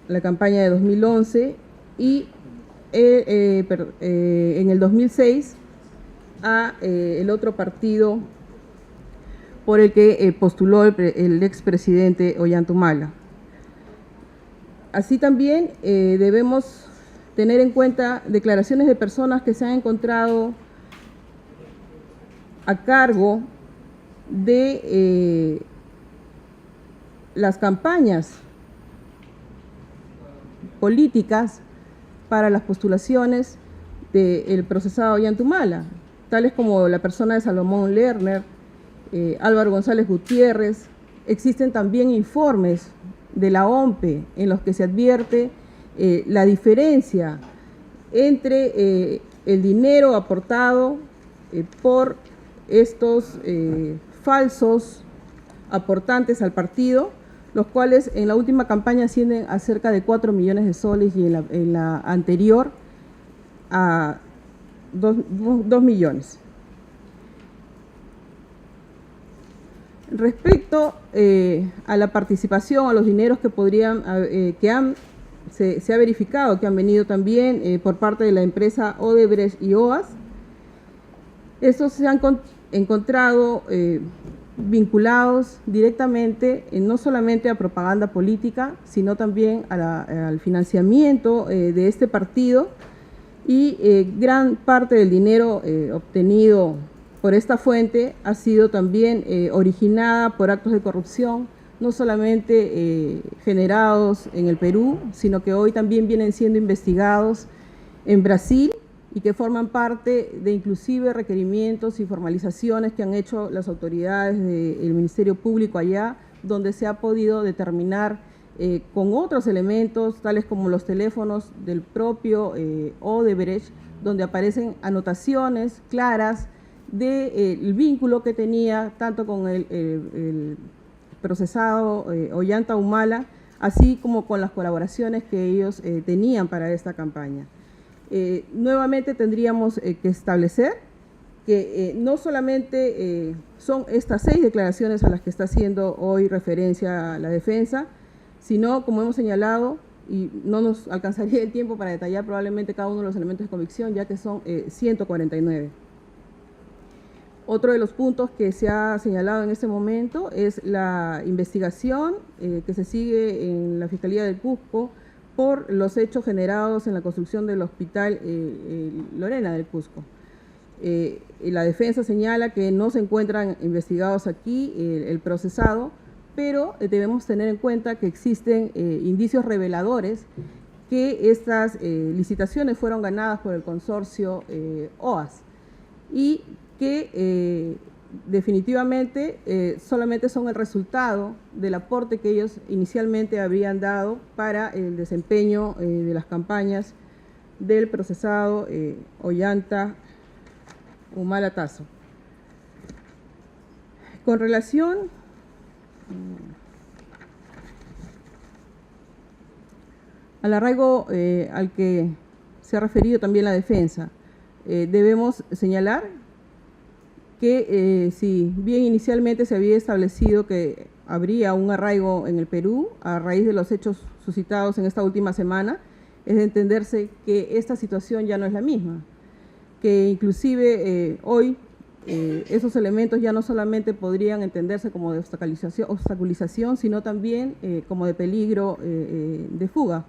la campaña de 2011 y en el 2006 a el otro partido por el que postuló el expresidente Ollanta Humala. Así también debemos tener en cuenta declaraciones de personas que se han encontrado a cargo de las campañas políticas para las postulaciones del procesado Ollanta Humala, tales como la persona de Salomón Lerner, Álvaro González Gutiérrez. Existen también informes de la OMPE en los que se advierte la diferencia entre el dinero aportado por estos falsos aportantes al partido, los cuales en la última campaña ascienden a cerca de 4 millones de soles y en la anterior a 2 millones. Respecto a la participación, a los dineros que podrían, se ha verificado que han venido también por parte de la empresa Odebrecht y OAS, estos se han encontrado vinculados directamente no solamente a propaganda política, sino también al financiamiento de este partido, y gran parte del dinero obtenido por esta fuente ha sido también originada por actos de corrupción, no solamente generados en el Perú, sino que hoy también vienen siendo investigados en Brasil y que forman parte de inclusive requerimientos y formalizaciones que han hecho las autoridades del Ministerio Público allá, donde se ha podido determinar con otros elementos, tales como los teléfonos del propio Odebrecht, donde aparecen anotaciones claras del vínculo que tenía tanto con el procesado Ollanta Humala, así como con las colaboraciones que ellos tenían para esta campaña. Nuevamente tendríamos que establecer que no solamente son estas 6 declaraciones a las que está haciendo hoy referencia la defensa, sino, como hemos señalado, y no nos alcanzaría el tiempo para detallar probablemente cada uno de los elementos de convicción, ya que son 149. Otro de los puntos que se ha señalado en este momento es la investigación que se sigue en la Fiscalía del Cusco por los hechos generados en la construcción del Hospital Lorena del Cusco. La defensa señala que no se encuentran investigados aquí el procesado, pero debemos tener en cuenta que existen indicios reveladores que estas licitaciones fueron ganadas por el consorcio OAS y que definitivamente solamente son el resultado del aporte que ellos inicialmente habrían dado para el desempeño de las campañas del procesado Ollanta Humala Tasso. Con relación al arraigo al que se ha referido también la defensa, debemos señalar que si bien inicialmente se había establecido que habría un arraigo en el Perú a raíz de los hechos suscitados en esta última semana, es de entenderse que esta situación ya no es la misma, que inclusive hoy esos elementos ya no solamente podrían entenderse como de obstaculización, sino también como de peligro de fuga,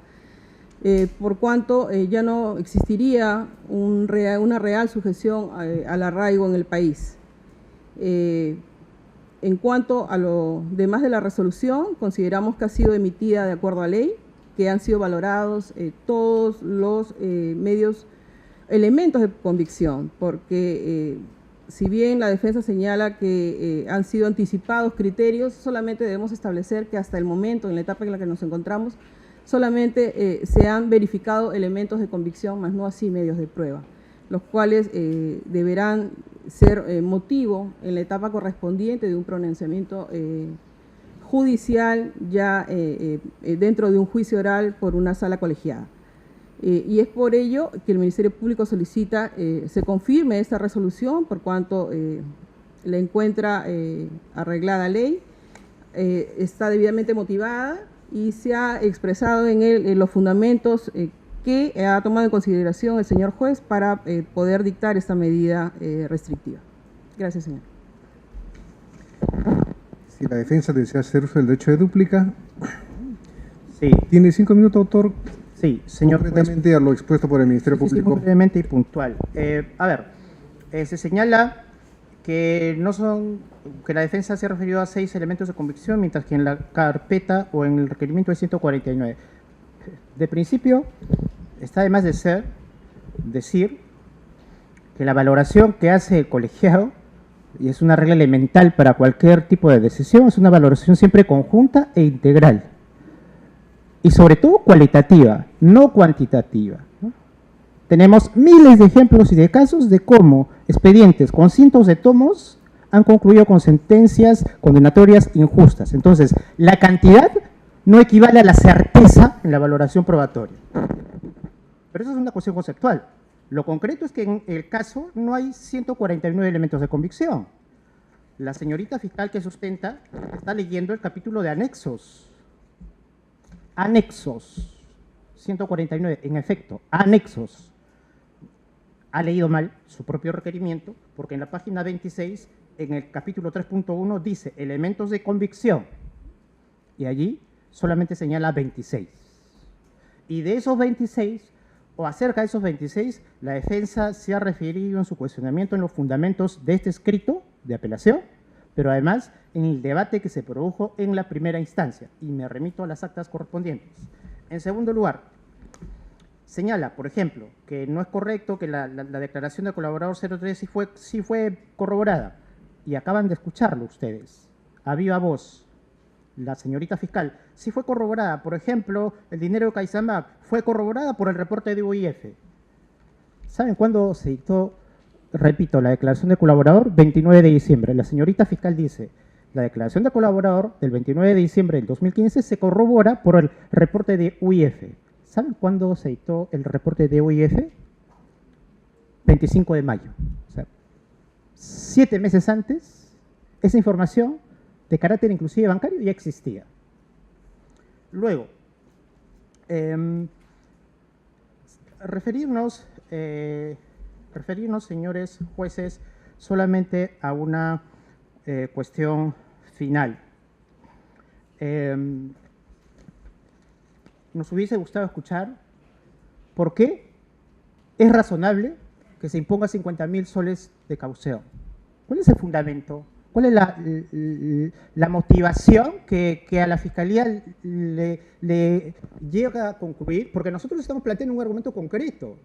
por cuanto ya no existiría una real sujeción al arraigo en el país. En cuanto a lo demás de la resolución, consideramos que ha sido emitida de acuerdo a ley, que han sido valorados todos los elementos de convicción, porque si bien la defensa señala que han sido anticipados criterios, solamente debemos establecer que hasta el momento, en la etapa en la que nos encontramos, solamente se han verificado elementos de convicción, más no así medios de prueba, los cuales deberán ser motivo en la etapa correspondiente de un pronunciamiento judicial ya dentro de un juicio oral por una sala colegiada. Y es por ello que el Ministerio Público solicita se confirme esta resolución por cuanto la encuentra arreglada ley, está debidamente motivada y se ha expresado en él los fundamentos que ha tomado en consideración el señor juez para poder dictar esta medida restrictiva. Gracias, señor. Si la defensa desea hacer uso del derecho de dúplica, Sí, tiene 5 minutos, autor, sí, señor juez. concretamente a lo expuesto por el Ministerio Sí, sí, Público. muy brevemente y puntual. Se señala que la defensa se ha referido a 6 elementos de convicción, mientras que en la carpeta o en el requerimiento de 149. De principio, está de más decir que la valoración que hace el colegiado, y es una regla elemental para cualquier tipo de decisión, es una valoración siempre conjunta e integral. Y sobre todo cualitativa, no cuantitativa, ¿no? Tenemos miles de ejemplos y de casos de cómo expedientes con cientos de tomos han concluido con sentencias condenatorias injustas. Entonces, la cantidad no equivale a la certeza en la valoración probatoria. Pero eso es una cuestión conceptual. Lo concreto es que en el caso no hay 149 elementos de convicción. La señorita fiscal que sustenta está leyendo el capítulo de anexos. Anexos. 149, en efecto, anexos. Ha leído mal su propio requerimiento, porque en la página 26, en el capítulo 3.1, dice elementos de convicción. Y allí solamente señala 26. Y de esos 26, o acerca de esos 26, la defensa se ha referido en su cuestionamiento en los fundamentos de este escrito de apelación, pero además en el debate que se produjo en la primera instancia, y me remito a las actas correspondientes. En segundo lugar, señala, por ejemplo, que no es correcto que la declaración del colaborador 03 sí fue corroborada, y acaban de escucharlo ustedes, a viva voz. La señorita fiscal, sí fue corroborada. Por ejemplo, el dinero de Caizamac fue corroborada por el reporte de UIF. ¿Saben cuándo se dictó, repito, la declaración de colaborador? 29 de diciembre. La señorita fiscal dice, la declaración de colaborador del 29 de diciembre del 2015 se corrobora por el reporte de UIF. ¿Saben cuándo se dictó el reporte de UIF? 25 de mayo. O sea, 7 meses antes, esa información de carácter inclusive bancario ya existía. Luego, referirnos, señores jueces, solamente a una cuestión final. Nos hubiese gustado escuchar por qué es razonable que se imponga 50.000 soles de caución. ¿Cuál es el fundamento? ¿Cuál es la motivación que a la Fiscalía le llega a concluir? Porque nosotros estamos planteando un argumento concreto,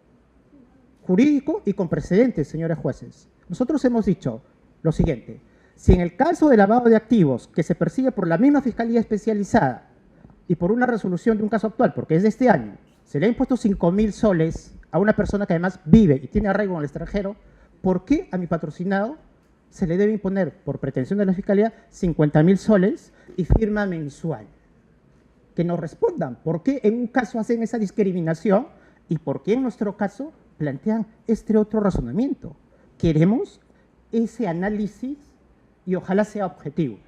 jurídico y con precedentes, señores jueces. Nosotros hemos dicho lo siguiente: si en el caso de lavado de activos que se persigue por la misma Fiscalía especializada y por una resolución de un caso actual, porque es de este año, se le ha impuesto 5.000 soles a una persona que además vive y tiene arraigo en el extranjero, ¿por qué a mi patrocinado se le debe imponer, por pretensión de la Fiscalía, 50.000 soles y firma mensual? Que nos respondan por qué en un caso hacen esa discriminación y por qué en nuestro caso plantean este otro razonamiento. Queremos ese análisis y ojalá sea objetivo.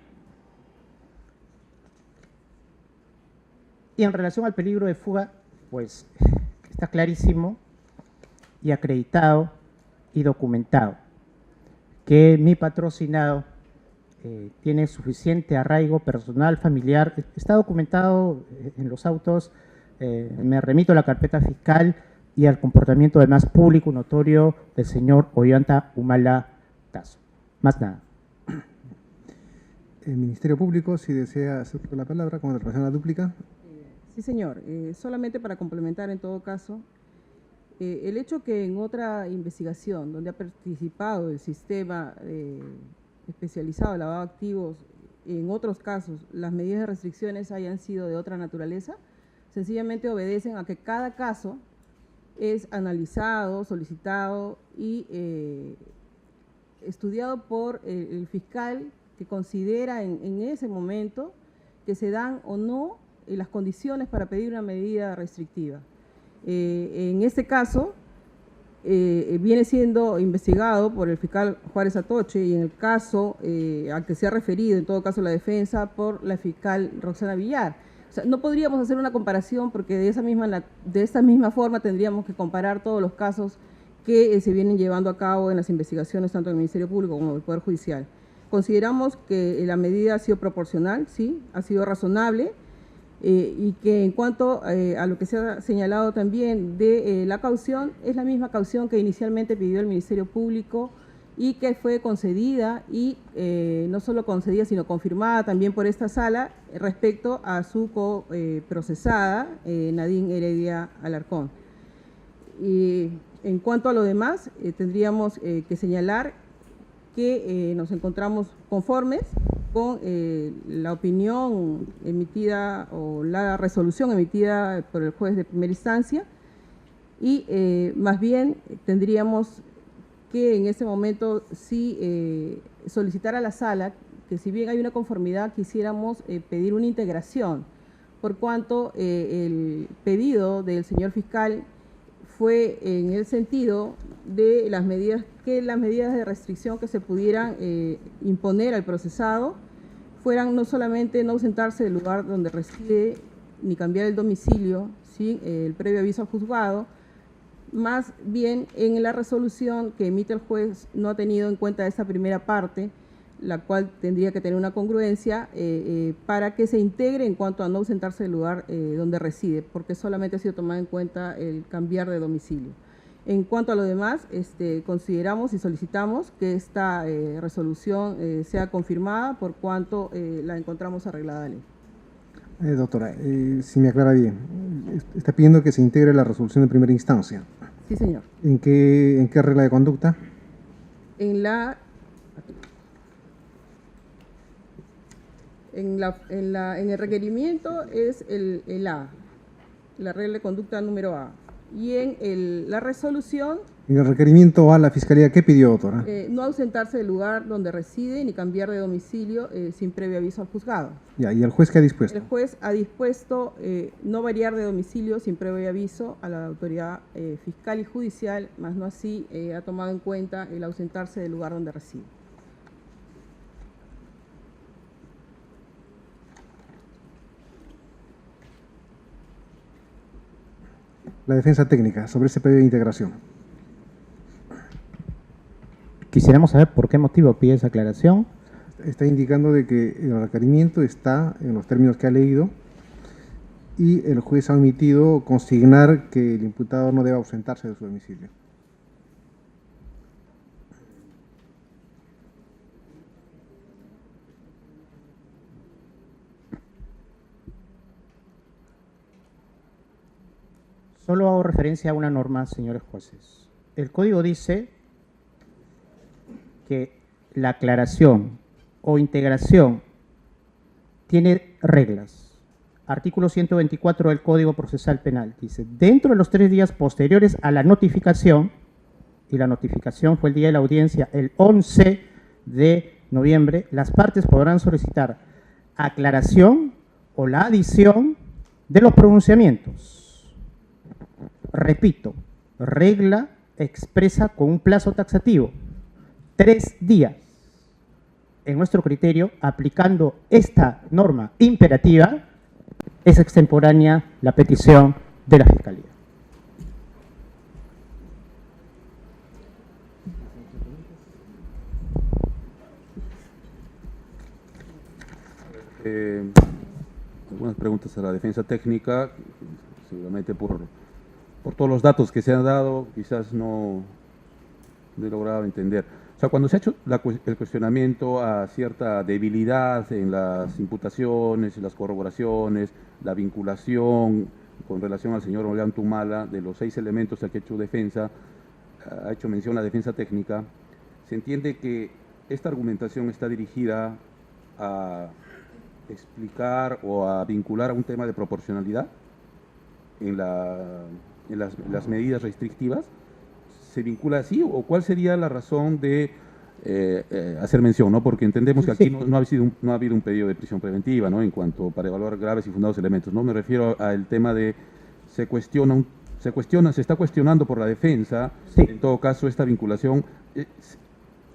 Y en relación al peligro de fuga, pues está clarísimo y acreditado y documentado que mi patrocinado tiene suficiente arraigo personal, familiar. Está documentado en los autos. Me remito a la carpeta fiscal y al comportamiento además público notorio del señor Ollanta Humala Tazo. Más nada. El Ministerio Público, si desea hacer la palabra con relación a la dúplica. Sí, señor. Solamente para complementar en todo caso, el hecho que en otra investigación donde ha participado el sistema especializado de lavado de activos, en otros casos las medidas de restricciones hayan sido de otra naturaleza, sencillamente obedecen a que cada caso es analizado, solicitado y estudiado por el fiscal que considera en ese momento que se dan o no las condiciones para pedir una medida restrictiva. En este caso, viene siendo investigado por el fiscal Juárez Atoche y en el caso al que se ha referido, en todo caso la defensa, por la fiscal Roxana Villar. O sea, no podríamos hacer una comparación porque de esta misma forma tendríamos que comparar todos los casos que se vienen llevando a cabo en las investigaciones tanto del Ministerio Público como del Poder Judicial. consideramos que la medida ha sido proporcional, sí, ha sido razonable, y que en cuanto a lo que se ha señalado también de la caución, es la misma caución que inicialmente pidió el Ministerio Público y que fue concedida y no solo concedida, sino confirmada también por esta sala respecto a su coprocesada, Nadine Heredia Alarcón. Y en cuanto a lo demás, tendríamos que señalar que nos encontramos conformes con la opinión emitida o la resolución emitida por el juez de primera instancia y más bien tendríamos que en ese momento sí solicitar a la sala que si bien hay una conformidad quisiéramos pedir una integración por cuanto el pedido del señor fiscal fue en el sentido de las medidas de restricción que se pudieran imponer al procesado fueran no solamente no ausentarse del lugar donde reside ni cambiar el domicilio sin el previo aviso al juzgado, más bien en la resolución que emite el juez no ha tenido en cuenta esta primera parte, la cual tendría que tener una congruencia para que se integre en cuanto a no ausentarse del lugar donde reside, porque solamente ha sido tomado en cuenta el cambiar de domicilio. En cuanto a lo demás, consideramos y solicitamos que esta resolución sea confirmada por cuanto la encontramos arreglada a ley. Doctora, si me aclara bien, está pidiendo que se integre la resolución de primera instancia. Sí, señor. ¿En qué regla de conducta? En el requerimiento es el A, la regla de conducta número A. Y en la resolución… En el requerimiento a la Fiscalía, ¿qué pidió, doctora? no ausentarse del lugar donde reside ni cambiar de domicilio sin previo aviso al juzgado. Ya, ¿y el juez qué ha dispuesto? El juez ha dispuesto no variar de domicilio sin previo aviso a la autoridad fiscal y judicial, más no así ha tomado en cuenta el ausentarse del lugar donde reside. La defensa técnica sobre ese pedido de integración. Quisiéramos saber por qué motivo pide esa aclaración. Está indicando de que el requerimiento está en los términos que ha leído y el juez ha omitido consignar que el imputado no debe ausentarse de su domicilio. Solo hago referencia a una norma, señores jueces. El código dice que la aclaración o integración tiene reglas. Artículo 124 del Código Procesal Penal dice, dentro de los 3 días posteriores a la notificación, y la notificación fue el día de la audiencia, el 11 de noviembre, las partes podrán solicitar aclaración o la adición de los pronunciamientos. Repito, regla expresa con un plazo taxativo, 3 días. En nuestro criterio, aplicando esta norma imperativa, es extemporánea la petición de la Fiscalía. Algunas preguntas a la defensa técnica, seguramente por todos los datos que se han dado, quizás no he logrado entender. O sea, cuando se ha hecho el cuestionamiento a cierta debilidad en las imputaciones, en las corroboraciones, la vinculación con relación al señor Ollantumala, de los 6 elementos a que ha hecho defensa, ha hecho mención la defensa técnica, se entiende que esta argumentación está dirigida a explicar o a vincular a un tema de proporcionalidad en las medidas restrictivas. ¿Se vincula así o cuál sería la razón de hacer mención, ¿no? Porque entendemos que aquí no ha habido un pedido de prisión preventiva, ¿no? En cuanto para evaluar graves y fundados elementos, ¿no? Me refiero al tema de se está cuestionando por la defensa, en todo caso, esta vinculación.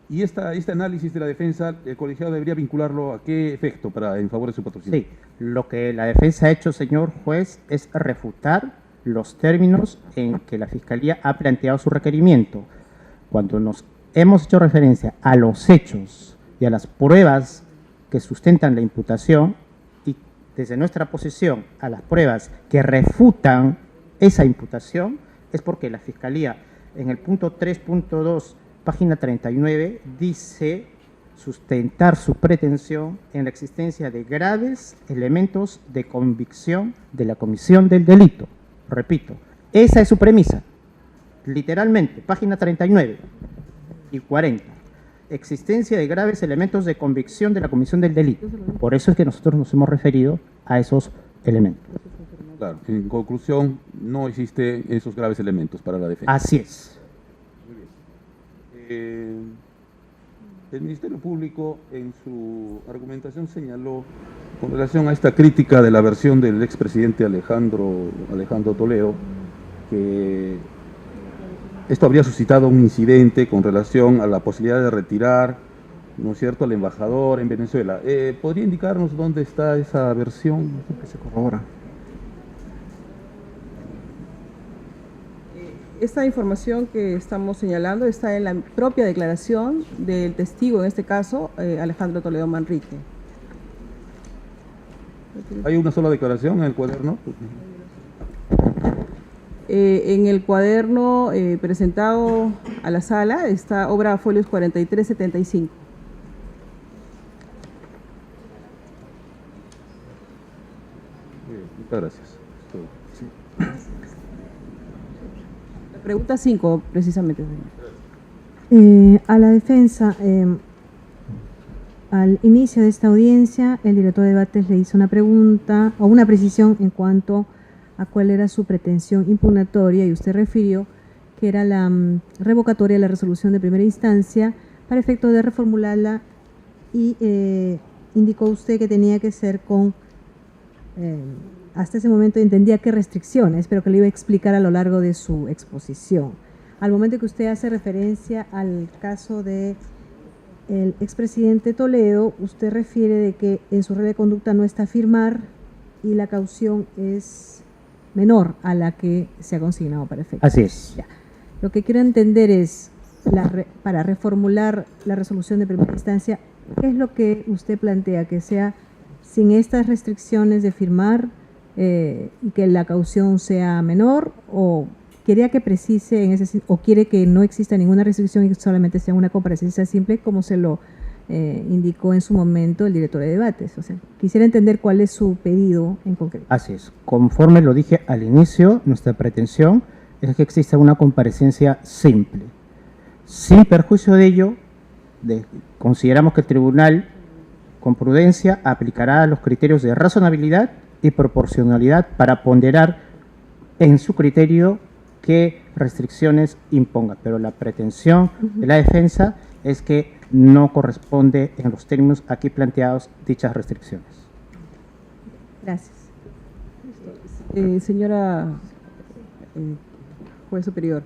Y este análisis de la defensa, el colegiado debería vincularlo a qué efecto en favor de su patrocinio. Sí, lo que la defensa ha hecho, señor juez, es refutar los términos en que la Fiscalía ha planteado su requerimiento. Cuando nos hemos hecho referencia a los hechos y a las pruebas que sustentan la imputación, y desde nuestra posición a las pruebas que refutan esa imputación, es porque la Fiscalía en el punto 3.2, página 39, dice sustentar su pretensión en la existencia de graves elementos de convicción de la comisión del delito. Repito, esa es su premisa, literalmente, página 39 y 40. Existencia de graves elementos de convicción de la comisión del delito. Por eso es que nosotros nos hemos referido a esos elementos. Claro, en conclusión, no existen esos graves elementos para la defensa. Así es. El Ministerio Público en su argumentación señaló, con relación a esta crítica de la versión del expresidente Alejandro Toledo, que esto habría suscitado un incidente con relación a la posibilidad de retirar, ¿no es cierto?, al embajador en Venezuela. ¿Podría indicarnos dónde está esa versión? Que se corrobora. Esta información que estamos señalando está en la propia declaración del testigo, en este caso, Alejandro Toledo Manrique. ¿Hay una sola declaración en el cuaderno? En el cuaderno presentado a la sala está obra folios 43-75. Muchas gracias. La pregunta 5, precisamente, señor. A la defensa, al inicio de esta audiencia, el director de debates le hizo una pregunta o una precisión en cuanto a cuál era su pretensión impugnatoria, y usted refirió que era la revocatoria de la resolución de primera instancia para efecto de reformularla, y indicó usted que tenía que ser con, hasta ese momento entendía que restricciones, pero que le iba a explicar a lo largo de su exposición. Al momento que usted hace referencia al caso de el expresidente Toledo, usted refiere de que en su regla de conducta no está firmar y la caución es menor a la que se ha consignado para efecto. Así es. Ya. Lo que quiero entender es, para reformular la resolución de primera instancia, ¿qué es lo que usted plantea? ¿Que sea sin estas restricciones de firmar y que la caución sea menor, o quería que precise en ese, o quiere que no exista ninguna restricción y que solamente sea una comparecencia simple, como se lo indicó en su momento el director de debates? O sea, quisiera entender cuál es su pedido en concreto. Así es. Conforme lo dije al inicio, nuestra pretensión es que exista una comparecencia simple. Sin perjuicio de ello, consideramos que el tribunal, con prudencia, aplicará los criterios de razonabilidad y proporcionalidad para ponderar en su criterio qué restricciones imponga. Pero la pretensión de la defensa es que no corresponde en los términos aquí planteados dichas restricciones. Gracias. Señora juez superior,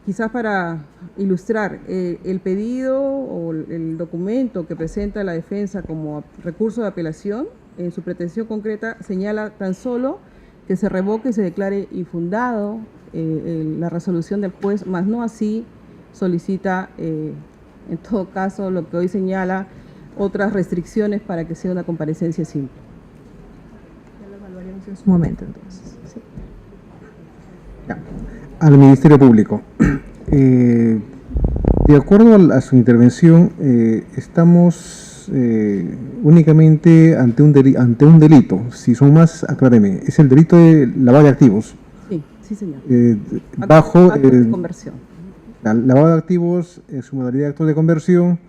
quizás para ilustrar, el pedido o el documento que presenta la defensa como recurso de apelación, en su pretensión concreta señala tan solo que se revoque y se declare infundado la resolución del juez, más no así solicita, en todo caso, lo que hoy señala, otras restricciones para que sea una comparecencia simple. Ya lo evaluaremos en su momento, entonces. Sí. Ya. Al Ministerio Público. De acuerdo a su intervención, estamos únicamente ante un delito. Si son más, acláreme, es el delito de lavado de activos. Sí, sí, señor. Bajo Actos de conversión. lavado de activos, su modalidad de actos de conversión,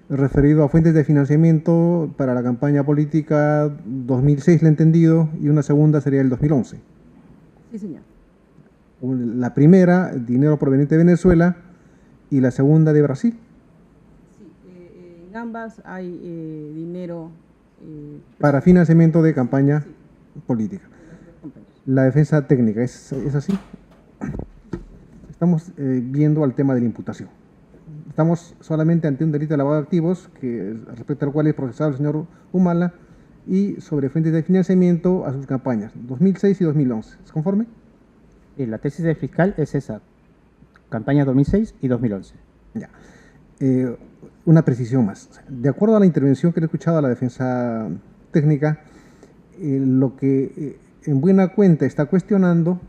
referido a fuentes de financiamiento para la campaña política 2006, le he entendido, y una segunda sería el 2011. Sí, señor. La primera, dinero proveniente de Venezuela, y la segunda de Brasil. Sí, en ambas hay dinero Para financiamiento de campaña política. La defensa técnica, ¿es así? Estamos viendo al tema de la imputación. Estamos solamente ante un delito de lavado de activos, respecto al cual es procesado el señor Humala, y sobre fuentes de financiamiento a sus campañas, 2006 y 2011. ¿Es conforme? La tesis del fiscal es esa, campaña 2006 y 2011. Ya. Una precisión más. De acuerdo a la intervención que le he escuchado a la defensa técnica, lo que en buena cuenta está cuestionando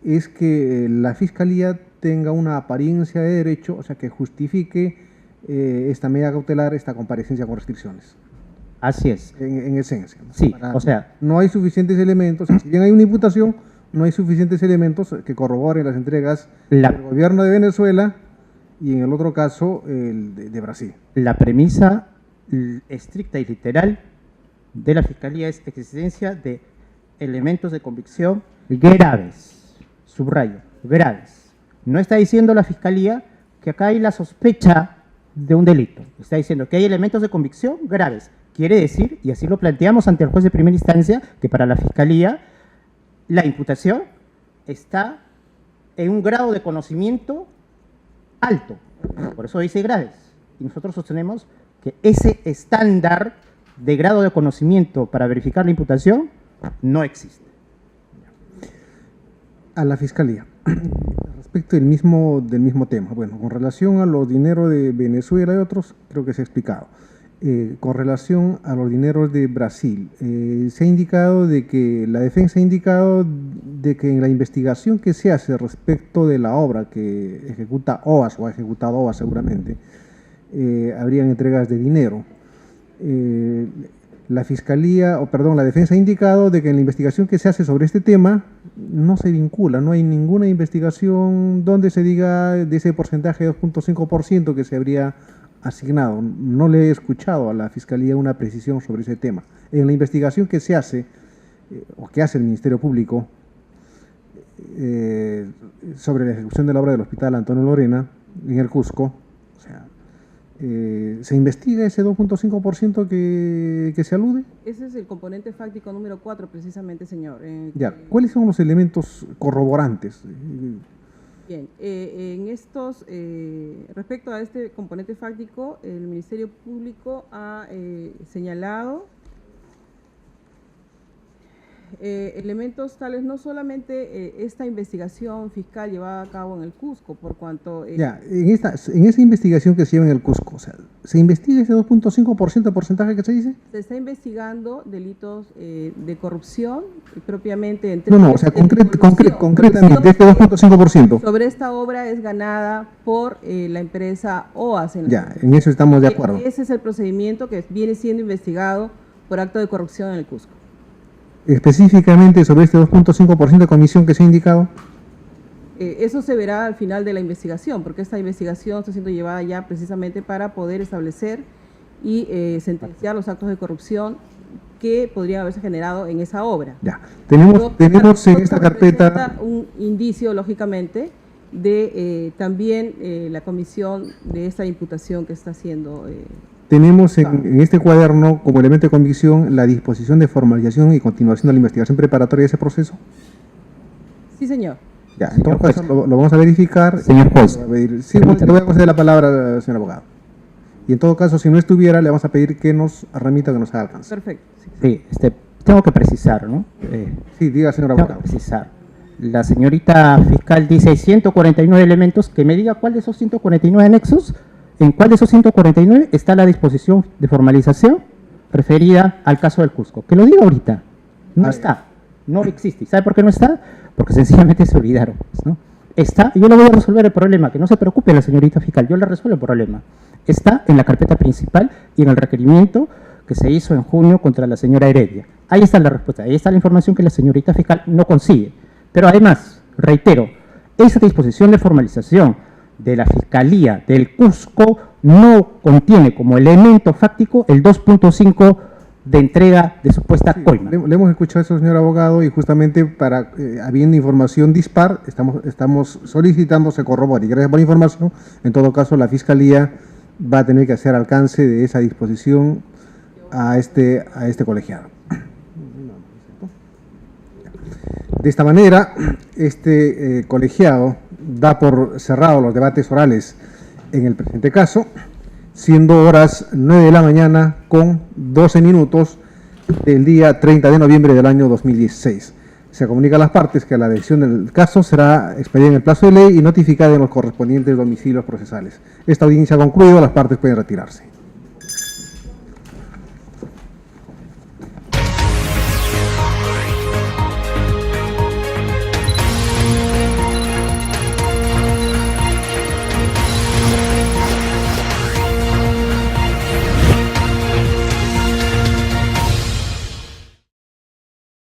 es que la Fiscalía tenga una apariencia de derecho, o sea, que justifique esta medida cautelar, esta comparecencia con restricciones. Así es. En esencia, ¿no? Sí, o sea, no hay suficientes elementos, si bien hay una imputación, no hay suficientes elementos que corroboren las entregas del gobierno de Venezuela y en el otro caso el de Brasil. la premisa estricta y literal de la Fiscalía es existencia de elementos de convicción graves. Subrayo, graves. No está diciendo la Fiscalía que acá hay la sospecha de un delito. Está diciendo que hay elementos de convicción graves. Quiere decir, y así lo planteamos ante el juez de primera instancia, que para la Fiscalía la imputación está en un grado de conocimiento alto. Por eso dice graves. Y nosotros sostenemos que ese estándar de grado de conocimiento para verificar la imputación no existe. A la Fiscalía, respecto del mismo tema, bueno, con relación a los dineros de Venezuela y otros, creo que se ha explicado. Con relación a los dineros de Brasil, se ha indicado de que, la defensa ha indicado de que en la investigación que se hace respecto de la obra que ejecuta OAS, o ha ejecutado OAS seguramente, habrían entregas de dinero. La Fiscalía, la defensa ha indicado de que en la investigación que se hace sobre este tema no se vincula, no hay ninguna investigación donde se diga de ese porcentaje de 2.5% que se habría asignado. No le he escuchado a la Fiscalía una precisión sobre ese tema. En la investigación que se hace, o que hace el Ministerio Público, sobre la ejecución de la obra del Hospital Antonio Lorena, en el Cusco, o sea, ¿se investiga ese 2.5% que se alude? Ese es el componente fáctico número 4, precisamente, señor. Ya, ¿cuáles son los elementos corroborantes? Bien, en estos, respecto a este componente fáctico, el Ministerio Público ha señalado elementos tales, no solamente esta investigación fiscal llevada a cabo en el Cusco, por cuanto... ya, en esa investigación que se lleva en el Cusco, o sea, ¿se investiga ese 2.5% de porcentaje que se dice? Se está investigando delitos de corrupción, propiamente... o sea, concretamente, este 2.5%. Sobre esta obra es ganada por la empresa OAS. Ya, en eso estamos de acuerdo. Ese es el procedimiento que viene siendo investigado por acto de corrupción en el Cusco. Específicamente sobre este 2.5% de comisión que se ha indicado. Eso se verá al final de la investigación, porque esta investigación está siendo llevada ya precisamente para poder establecer y sentenciar los actos de corrupción que podrían haberse generado en esa obra. Ya, tenemos en esta carpeta un indicio, lógicamente, de también la comisión de esta imputación que está haciendo. Tenemos en este cuaderno como elemento de convicción la disposición de formalización y continuación de la investigación preparatoria de ese proceso. Sí, señor. Ya, en todo caso lo vamos a verificar. Señor juez. Sí, le voy a conceder la palabra, señor abogado. Y en todo caso, si no estuviera, le vamos a pedir que nos remita, que nos haga alcance. Perfecto. Sí, tengo que precisar, ¿no? Sí, diga, señor Tengo abogado. que precisar. La señorita fiscal dice 149 elementos, que me diga cuál de esos 149 anexos, en cuál de esos 149 está la disposición de formalización referida al caso del Cusco. Que lo diga ahorita. No está, no existe. ¿Y sabe por qué no está? Porque sencillamente se olvidaron, ¿no? Está, y yo le voy a resolver el problema, que no se preocupe la señorita fiscal, yo le resuelvo el problema. Está en la carpeta principal y en el requerimiento que se hizo en junio contra la señora Heredia. Ahí está la respuesta, ahí está la información que la señorita fiscal no consigue. Pero además, reitero, esa disposición de formalización de la Fiscalía del Cusco no contiene como elemento fáctico el 2.5 de entrega de supuesta coima. Le hemos escuchado eso, señor abogado, y justamente para, habiendo información dispar, estamos solicitando se corrobore. Y gracias por la información. En todo caso, la Fiscalía va a tener que hacer alcance de esa disposición a este colegiado. De esta manera, este colegiado da por cerrado los debates orales en el presente caso, siendo horas 9 de la mañana con 12 minutos del día 30 de noviembre del año 2016. Se comunica a las partes que la decisión del caso será expedida en el plazo de ley y notificada en los correspondientes domicilios procesales. Esta audiencia ha concluido, las partes pueden retirarse.